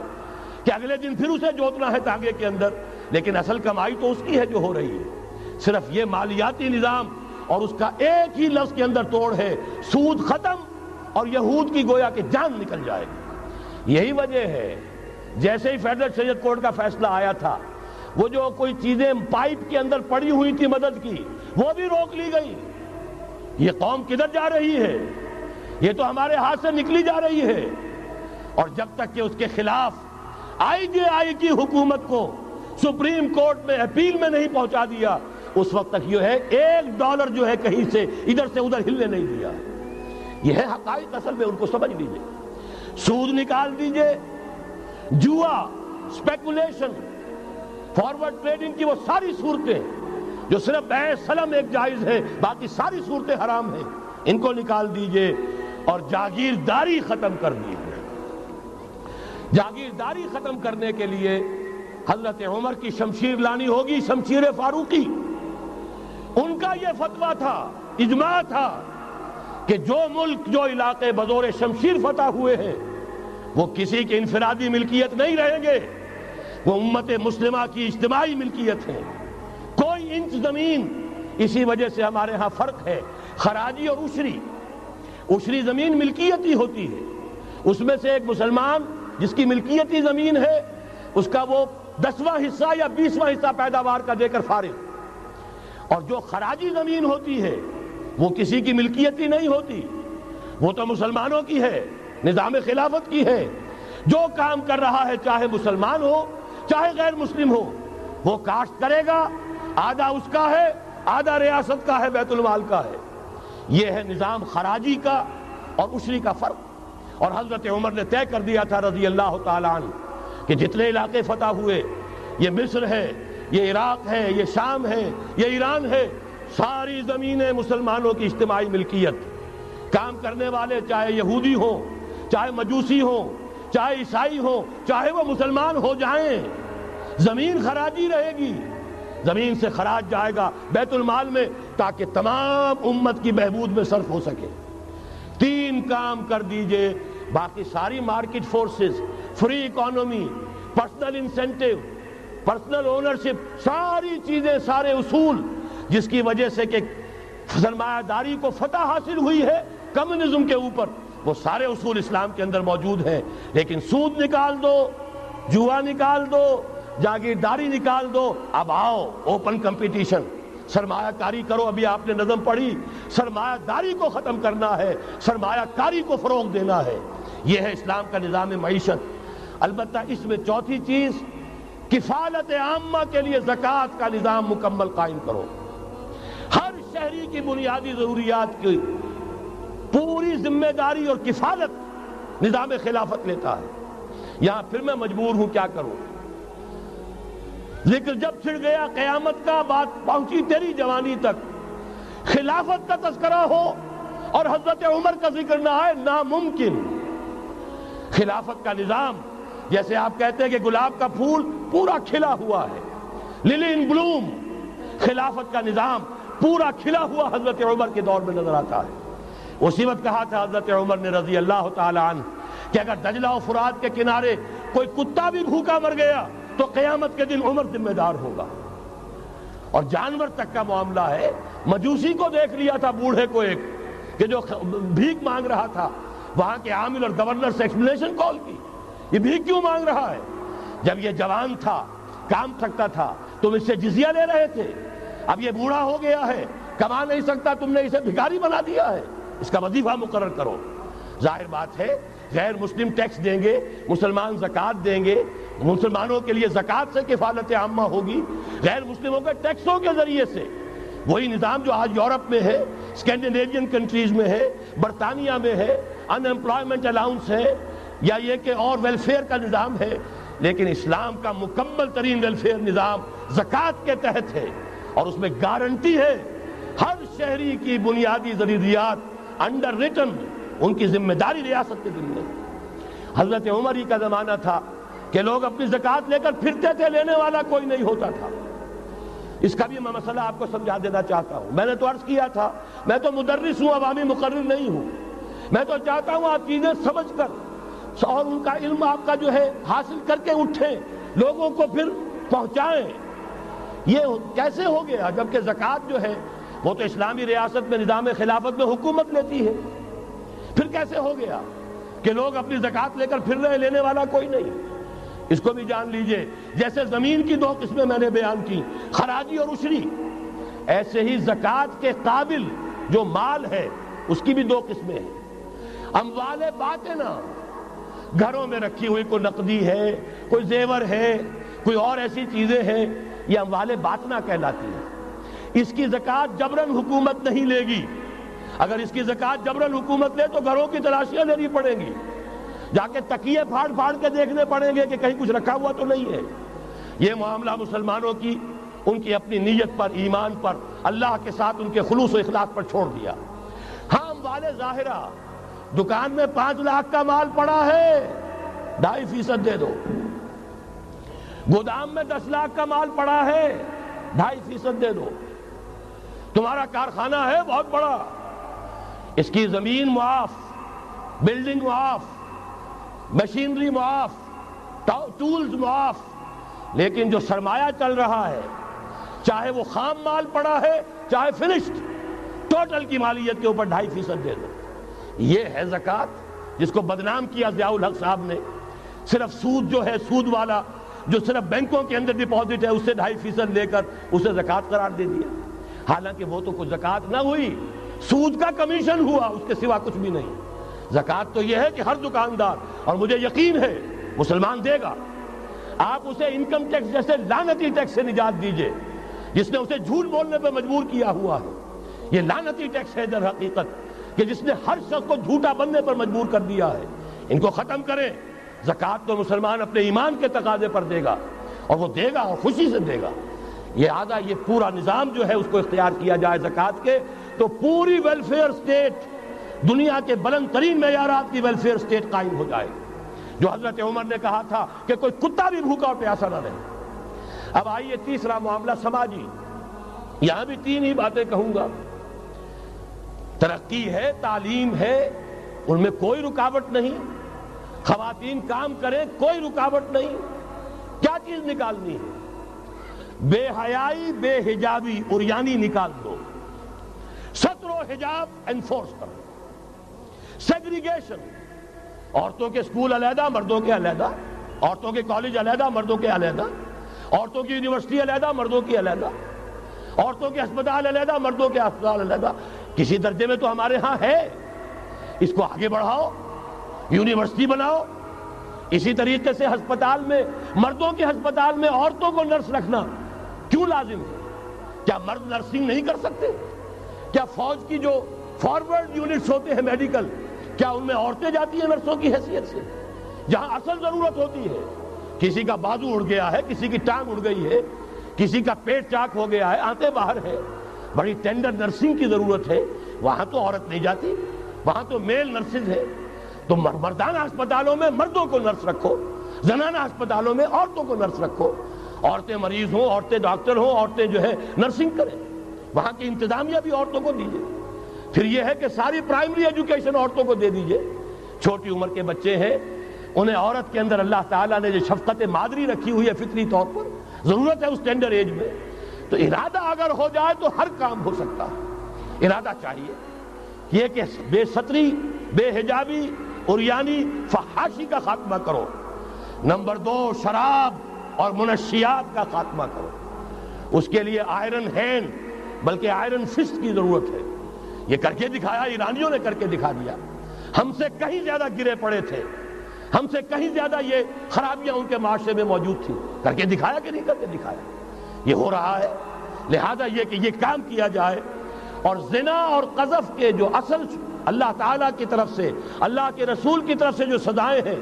Speaker 1: کہ اگلے دن پھر اسے جوتنا ہے تانگے کے اندر، لیکن اصل کمائی تو اس کی ہے جو ہو رہی ہے. صرف یہ مالیاتی نظام اور اس کا ایک ہی لفظ کے اندر توڑ ہے، سود ختم اور یہود کی گویا کہ جان نکل جائے گی. یہی وجہ ہے جیسے ہی فیڈرل شریعت کورٹ کا فیصلہ آیا تھا، وہ جو کوئی چیزیں پائپ کے اندر پڑی ہوئی تھی مدد کی، وہ بھی روک لی گئی. یہ قوم کدھر جا رہی ہے؟ یہ تو ہمارے ہاتھ سے نکلی جا رہی ہے. اور جب تک کہ اس کے خلاف IJI کی حکومت کو سپریم کورٹ میں اپیل میں نہیں پہنچا دیا، اس وقت تک یہ ہے $1 جو ہے کہیں سے ادھر سے ادھر ہلنے نہیں دیا. یہ ہے حقائق، اصل میں ان کو سمجھ لیجیے. سود نکال دیجئے، جوا، اسپیکولیشن، فارورڈ ٹریڈنگ کی وہ ساری صورتیں جو صرف بیع سلم ایک جائز ہے، باقی ساری صورتیں حرام ہیں، ان کو نکال دیجئے اور جاگیرداری ختم کر دیجئے. جاگیرداری ختم کرنے کے لیے حضرت عمر کی شمشیر لانی ہوگی، شمشیر فاروقی. ان کا یہ فتویٰ تھا، اجماع تھا کہ جو ملک، جو علاقے بزور شمشیر فتح ہوئے ہیں وہ کسی کی انفرادی ملکیت نہیں رہیں گے، وہ امت مسلمہ کی اجتماعی ملکیت ہے. کوئی انچ زمین، اسی وجہ سے ہمارے ہاں فرق ہے خراجی اور عشری. عشری زمین ملکیتی ہوتی ہے، اس میں سے ایک مسلمان جس کی ملکیتی زمین ہے اس کا وہ 10واں حصہ یا 20واں حصہ پیداوار کا دے کر فارغ. اور جو خراجی زمین ہوتی ہے وہ کسی کی ملکیتی نہیں ہوتی، وہ تو مسلمانوں کی ہے، نظام خلافت کی ہے. جو کام کر رہا ہے چاہے مسلمان ہو چاہے غیر مسلم ہو، وہ کاشت کرے گا، آدھا اس کا ہے، آدھا ریاست کا ہے، بیت المال کا ہے. یہ ہے نظام خراجی کا اور عشری کا فرق. اور حضرت عمر نے طے کر دیا تھا رضی اللہ تعالیٰ عنہ کہ جتنے علاقے فتح ہوئے، یہ مصر ہے، یہ عراق ہے، یہ شام ہے، یہ ایران ہے، ساری زمینیں مسلمانوں کی اجتماعی ملکیت. کام کرنے والے چاہے یہودی ہوں، چاہے مجوسی ہوں، چاہے عیسائی ہوں، چاہے وہ مسلمان ہو جائیں، زمین خراجی رہے گی. زمین سے خراج جائے گا بیت المال میں تاکہ تمام امت کی بہبود میں صرف ہو سکے. 3 کام کر دیجئے، باقی ساری market forces, free economy, personal incentive, personal ownership, ساری چیزیں، سارے اصول جس کی وجہ سے کہ سرمایہ داری کو فتح حاصل ہوئی ہے کمیونزم کے اوپر، وہ سارے اصول اسلام کے اندر موجود ہیں. لیکن سود نکال دو، جوا نکال دو، جاگیرداری نکال دو. اب آؤ اوپن کمپٹیشن، سرمایہ کاری کرو. ابھی آپ نے نظم پڑھی، سرمایہ داری کو ختم کرنا ہے، سرمایہ کاری کو فروغ دینا ہے. یہ ہے اسلام کا نظام معیشت. البتہ اس میں چوتھی چیز، کفالت عامہ کے لیے زکوٰۃ کا نظام مکمل قائم کرو. ہر شہری کی بنیادی ضروریات کی پوری ذمہ داری اور کفالت نظام خلافت لیتا ہے. یہاں پھر میں مجبور ہوں کیا کروں، ذکر جب چھڑ گیا قیامت کا، بات پہنچی تیری جوانی تک، خلافت کا تذکرہ ہو اور حضرت عمر کا ذکر نہ آئے، ناممکن. خلافت کا نظام، جیسے آپ کہتے ہیں کہ گلاب کا پھول پورا کھلا ہوا ہے، للی ان بلوم، خلافت کا نظام پورا کھلا ہوا حضرت عمر کے دور میں نظر آتا ہے. اسی وقت کہا تھا حضرت عمر نے رضی اللہ تعالی عنہ کہ اگر دجلہ و فرات کے کنارے کوئی کتا بھی بھوکا مر گیا تو قیامت کے دن عمر ذمہ دار ہوگا. اور جانور تک کا معاملہ ہے. مجوسی کو دیکھ لیا تھا بوڑھے کو ایک کہ جو بھیک مانگ رہا تھا، وہاں کے عامل اور گورنر سے ایکسپلینیشن کال کی، یہ بھیک کیوں مانگ رہا ہے؟ جب یہ جوان تھا، کام سکتا تھا، تم اس سے جزیہ لے رہے تھے. اب یہ بوڑھا ہو گیا ہے، کما نہیں سکتا، تم نے اسے بھکاری بنا دیا ہے، اس کا وظیفہ مقرر کرو. ظاہر بات ہے غیر مسلم ٹیکس دیں گے، مسلمان زکوٰۃ دیں گے، مسلمانوں کے لیے زکوٰۃ سے کفالت عامہ ہوگی، غیر مسلموں کے ٹیکسوں کے ذریعے سے. وہی نظام جو آج یورپ میں ہے، اسکینڈینیوین کنٹریز میں ہے، برطانیہ میں ہے، ان امپلائمنٹ الاؤنس ہے، یا یہ کہ اور ویلفیئر کا نظام ہے. لیکن اسلام کا مکمل ترین ویلفیئر نظام زکوٰۃ کے تحت ہے. اور اس میں گارنٹی ہے ہر شہری کی بنیادی ضروریات انڈر ریٹن، ان کی ذمہ داری ریاست کے ذمہ۔ حضرت عمر ہی کا زمانہ تھا کہ لوگ اپنی زکوٰۃ لے کر پھرتے تھے، لینے والا کوئی نہیں ہوتا تھا۔ اس کا بھی میں مسئلہ آپ کو سمجھا دینا چاہتا ہوں۔ میں نے تو عرض کیا تھا میں تو مدرس ہوں، عوامی مقرر نہیں ہوں۔ میں تو چاہتا ہوں آپ چیزیں سمجھ کر اور ان کا علم آپ کا جو ہے حاصل کر کے اٹھیں، لوگوں کو پھر پہنچائیں۔ یہ کیسے ہو گیا جبکہ زکوٰۃ جو ہے وہ تو اسلامی ریاست میں نظام خلافت میں حکومت لیتی ہے؟ پھر کیسے ہو گیا کہ لوگ اپنی زکوٰۃ لے کر پھر رہے، لینے والا کوئی نہیں؟ اس کو بھی جان لیجئے، جیسے زمین کی دو قسمیں میں نے بیان کی، خراجی اور عشری، ایسے ہی زکوٰۃ کے قابل جو مال ہے اس کی بھی دو قسمیں ہیں۔ اموال باطنہ، گھروں میں رکھی ہوئی کوئی نقدی ہے، کوئی زیور ہے، کوئی اور ایسی چیزیں ہیں، یہ اموال باطنہ کہلاتی ہیں۔ اس کی زکوٰۃ جبراً حکومت نہیں لے گی۔ اگر اس کی زکوٰۃ جبراً حکومت لے تو گھروں کی تلاشیاں لینی پڑیں گی، جا کے تکیے پھاڑ پھاڑ کے دیکھنے پڑیں گے کہ کہیں کچھ رکھا ہوا تو نہیں ہے۔ یہ معاملہ مسلمانوں کی ان کی اپنی نیت پر، ایمان پر، اللہ کے ساتھ ان کے خلوص و اخلاص پر چھوڑ دیا۔ ہاں اموال ظاہرہ، دکان میں 5 لاکھ کا مال پڑا ہے، 2.5% دے دو۔ گودام میں 10 لاکھ کا مال پڑا ہے، 2.5% دے دو۔ تمہارا کارخانہ ہے بہت بڑا، اس کی زمین معاف، بلڈنگ معاف، مشینری معاف، ٹولز معاف، لیکن جو سرمایہ چل رہا ہے، چاہے وہ خام مال پڑا ہے چاہے فنشڈ، ٹوٹل کی مالیت کے اوپر 2.5% دے دو۔ یہ ہے زکوٰۃ جس کو بدنام کیا ضیاء الحق صاحب نے۔ صرف سود جو ہے، سود والا جو صرف بینکوں کے اندر ڈپازٹ ہے، اس سے 2.5% لے کر اسے زکوٰۃ قرار دے دیا، حالانکہ وہ تو کوئی زکوٰۃ نہ ہوئی، سود کا کمیشن ہوا، اس کے سوا کچھ بھی نہیں۔ زکوٰۃ تو یہ ہے کہ ہر دکاندار، اور مجھے یقین ہے مسلمان دے گا، آپ اسے انکم ٹیکس جیسے لعنتی ٹیکس سے نجات دیجئے جس نے اسے جھوٹ بولنے پہ مجبور کیا ہوا ہے۔ یہ لعنتی ٹیکس ہے در حقیقت کہ جس نے ہر شخص کو جھوٹا بننے پر مجبور کر دیا ہے۔ ان کو ختم کریں۔ زکوٰۃ تو مسلمان اپنے ایمان کے تقاضے پر دے گا، اور وہ دے گا اور خوشی سے دے گا۔ یہ پورا نظام جو ہے اس کو اختیار کیا جائے زکوٰۃ کے، تو پوری ویلفیئر سٹیٹ، دنیا کے بلند ترین معیارات کی ویلفیئر سٹیٹ قائم ہو جائے، جو حضرت عمر نے کہا تھا کہ کوئی کتا بھی بھوکا اور پیاسا نہ رہے۔ اب آئیے تیسرا معاملہ سماجی، یہاں بھی 3 ہی باتیں کہوں گا۔ ترقی ہے، تعلیم ہے، ان میں کوئی رکاوٹ نہیں، خواتین کام کریں کوئی رکاوٹ نہیں۔ کیا چیز نکالنی ہے؟ بے حیائی، بے حجابی، عریانی نکال دو، ستر و حجاب انفورس کرو، سیگریگیشن، عورتوں کے اسکول علیحدہ، مردوں کے علیحدہ، عورتوں کے کالج علیحدہ، مردوں کے علیحدہ، عورتوں کی یونیورسٹی علیحدہ، مردوں کی علیحدہ، عورتوں کے ہسپتال علیحدہ، مردوں کے ہسپتال علیحدہ۔ کسی درجے میں تو ہمارے ہاں ہے، اس کو آگے بڑھاؤ، یونیورسٹی بناؤ۔ اسی طریقے سے ہسپتال میں، مردوں کے ہسپتال میں عورتوں کو نرس رکھنا کیوں لازم ہے؟ کیا مرد نرسنگ نہیں کر سکتے؟ کیا فوج کی جو فارورڈ یونٹس ہوتے ہیں میڈیکل، کیا ان میں عورتیں جاتی ہیں نرسوں کی حیثیت سے؟ جہاں اصل ضرورت ہوتی ہے، کسی کا بازو اڑ گیا ہے، کسی کی ٹانگ اڑ گئی ہے، کسی کا پیٹ چاک ہو گیا ہے، آنتیں باہر ہے، بڑی ٹینڈر نرسنگ کی ضرورت ہے، وہاں تو عورت نہیں جاتی، وہاں تو میل نرسز ہے۔ تو مردانہ ہسپتالوں میں مردوں کو نرس رکھو، زنانہ ہسپتالوں میں عورتوں کو نرس رکھو، عورتیں مریض ہوں، عورتیں ڈاکٹر ہوں، عورتیں جو ہے نرسنگ کریں، وہاں کی انتظامیہ بھی عورتوں کو دیجیے۔ پھر یہ ہے کہ ساری پرائمری ایجوکیشن عورتوں کو دے دیجیے۔ چھوٹی عمر کے بچے ہیں، انہیں عورت کے اندر اللہ تعالیٰ نے جو شفقت مادری رکھی ہوئی ہے فطری طور پر، ضرورت ہے اس ٹینڈر ایج میں، تو ارادہ اگر ہو جائے تو ہر کام ہو سکتا ہے۔ ارادہ چاہیے یہ کہ بے ستری، بے حجابی، عریانی، فحاشی کا خاتمہ کرو۔ نمبر 2، شراب اور منشیات کا خاتمہ کرو۔ اس کے لیے آئرن ہینڈ بلکہ آئرن فسٹ کی ضرورت ہے۔ یہ کر کے دکھایا، ایرانیوں نے کر کے دکھا دیا۔ ہم سے کہیں زیادہ گرے پڑے تھے، ہم سے کہیں زیادہ یہ خرابیاں ان کے معاشرے میں موجود تھی، کر کے دکھایا کہ نہیں کر کے دکھایا؟ یہ ہو رہا ہے۔ لہذا یہ کہ یہ کام کیا جائے، اور زنا اور قذف کے جو اصل اللہ تعالیٰ کی طرف سے، اللہ کے رسول کی طرف سے جو سزائیں ہیں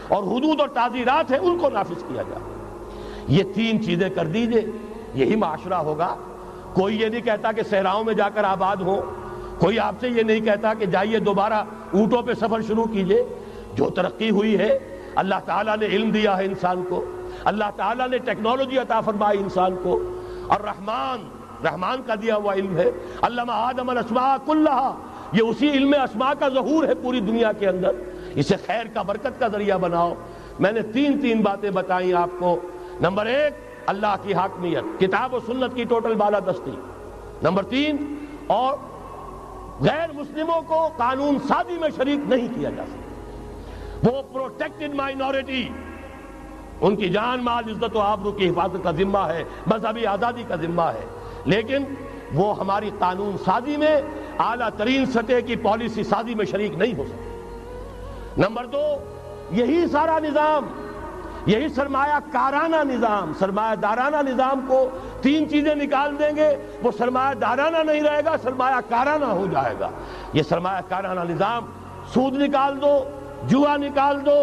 Speaker 1: اور حدود اور تعزیرات ہیں، ان کو نافذ کیا جائے۔ یہ 3 چیزیں کر دیجئے، یہی معاشرہ ہوگا کوئی یہ نہیں کہتا کہ صحراؤں میں جا کر آباد ہو، کوئی آپ سے یہ نہیں کہتا کہ جائیے دوبارہ اونٹوں پہ سفر شروع کیجئے۔ جو ترقی ہوئی ہے، اللہ تعالیٰ نے علم دیا ہے انسان کو، اللہ تعالیٰ نے ٹیکنالوجی عطا فرمائی انسان کو، اور رحمان کا دیا ہوا علم ہے۔ علم آدم الاسماء کلہا، یہ اسی علم اسماء کا ظہور ہے پوری دنیا کے اندر۔ اسے خیر کا، برکت کا ذریعہ بناؤ۔ میں نے تین باتیں بتائیں آپ کو۔ نمبر 1، اللہ کی حاکمیت، کتاب و سنت کی ٹوٹل بالادستی۔ نمبر 3، اور غیر مسلموں کو قانون سازی میں شریک نہیں کیا جا سکتا۔ وہ پروٹیکٹڈ مائنورٹی، ان کی جان، مال، عزت و آبرو کی حفاظت کا ذمہ ہے، مذہبی آزادی کا ذمہ ہے، لیکن وہ ہماری قانون سازی میں، اعلیٰ ترین سطح کی پالیسی سازی میں شریک نہیں ہو سکتے۔ نمبر 2، یہی سارا نظام، یہی سرمایہ کارانہ نظام، سرمایہ دارانہ نظام کو 3 چیزیں نکال دیں گے، وہ سرمایہ دارانہ نہیں رہے گا، سرمایہ کارانہ ہو جائے گا۔ یہ سرمایہ کارانہ نظام، سود نکال دو، جوا نکال دو،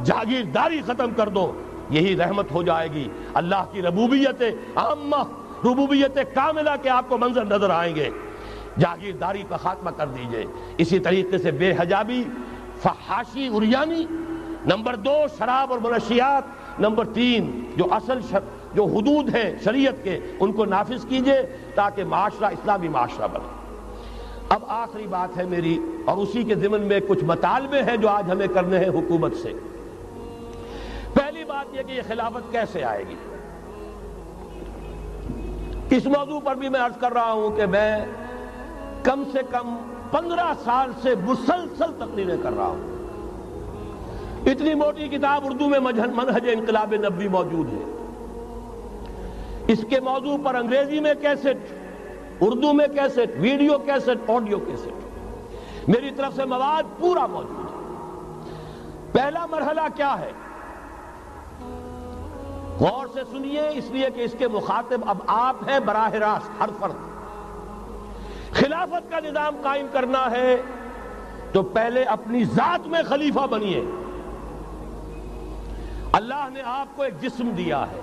Speaker 1: جاگیرداری ختم کر دو، یہی رحمت ہو جائے گی۔ اللہ کی ربوبیت عامہ، ربوبیت کاملہ کے آپ کو منظر نظر آئیں گے۔ جاگیرداری کا خاتمہ کر دیجئے۔ اسی طریقے سے بے حجابی، فحاشی، عریانی۔ نمبر 2، شراب اور منشیات۔ نمبر 3، جو حدود ہیں شریعت کے، ان کو نافذ کیجئے تاکہ معاشرہ اسلامی معاشرہ بنے۔ اب آخری بات ہے میری، اور اسی کے ضمن میں کچھ مطالبے ہیں جو آج ہمیں کرنے ہیں حکومت سے۔ پہلی بات یہ کہ یہ خلافت کیسے آئے گی۔ اس موضوع پر بھی میں عرض کر رہا ہوں کہ میں کم سے کم 15 سال سے مسلسل تقریریں کر رہا ہوں۔ اتنی موٹی کتاب اردو میں منہج انقلاب نبوی موجود ہے۔ اس کے موضوع پر انگریزی میں کیسٹ، اردو میں cassette, video cassette, audio cassette, میری طرف سے مواد پورا موجود ہے۔ پہلا مرحلہ کیا ہے؟ غور سے سنیے، اس لیے کہ اس کے مخاطب اب آپ ہیں براہ راست، ہر فرد۔ خلافت کا نظام قائم کرنا ہے تو پہلے اپنی ذات میں خلیفہ بنیے۔ اللہ نے آپ کو ایک جسم دیا ہے،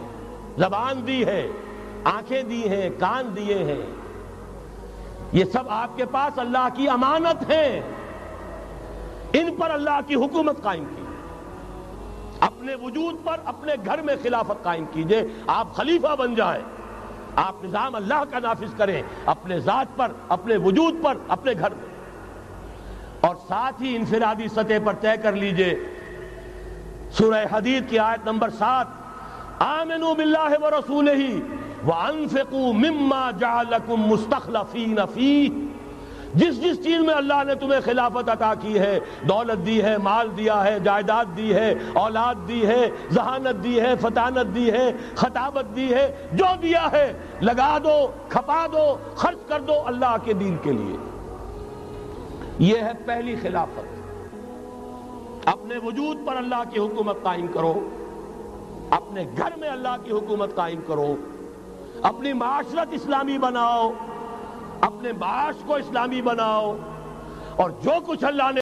Speaker 1: زبان دی ہے، آنکھیں دی ہیں، کان دیے ہیں، یہ سب آپ کے پاس اللہ کی امانت ہیں۔ ان پر اللہ کی حکومت قائم کی، اپنے وجود پر، اپنے گھر میں خلافت قائم کیجئے۔ آپ خلیفہ بن جائیں، آپ نظام اللہ کا نافذ کریں اپنے ذات پر، اپنے وجود پر، اپنے گھر میں، اور ساتھ ہی انفرادی سطح پر طے کر لیجئے۔ سورہ حدید کی آیت نمبر 7، آمنوا باللہ ورسولہ وانفقوا مما جعلکم مستخلفین فیہ۔ جس چیز میں اللہ نے تمہیں خلافت عطا کی ہے، دولت دی ہے، مال دیا ہے، جائیداد دی ہے، اولاد دی ہے، ذہانت دی ہے، فطانت دی ہے، خطابت دی ہے، جو دیا ہے لگا دو، کھپا دو، خرچ کر دو اللہ کے دین کے لیے۔ یہ ہے پہلی خلافت۔ اپنے وجود پر اللہ کی حکومت قائم کرو، اپنے گھر میں اللہ کی حکومت قائم کرو، اپنی معاشرت اسلامی بناؤ، اپنے معاش کو اسلامی بناؤ، اور جو کچھ اللہ نے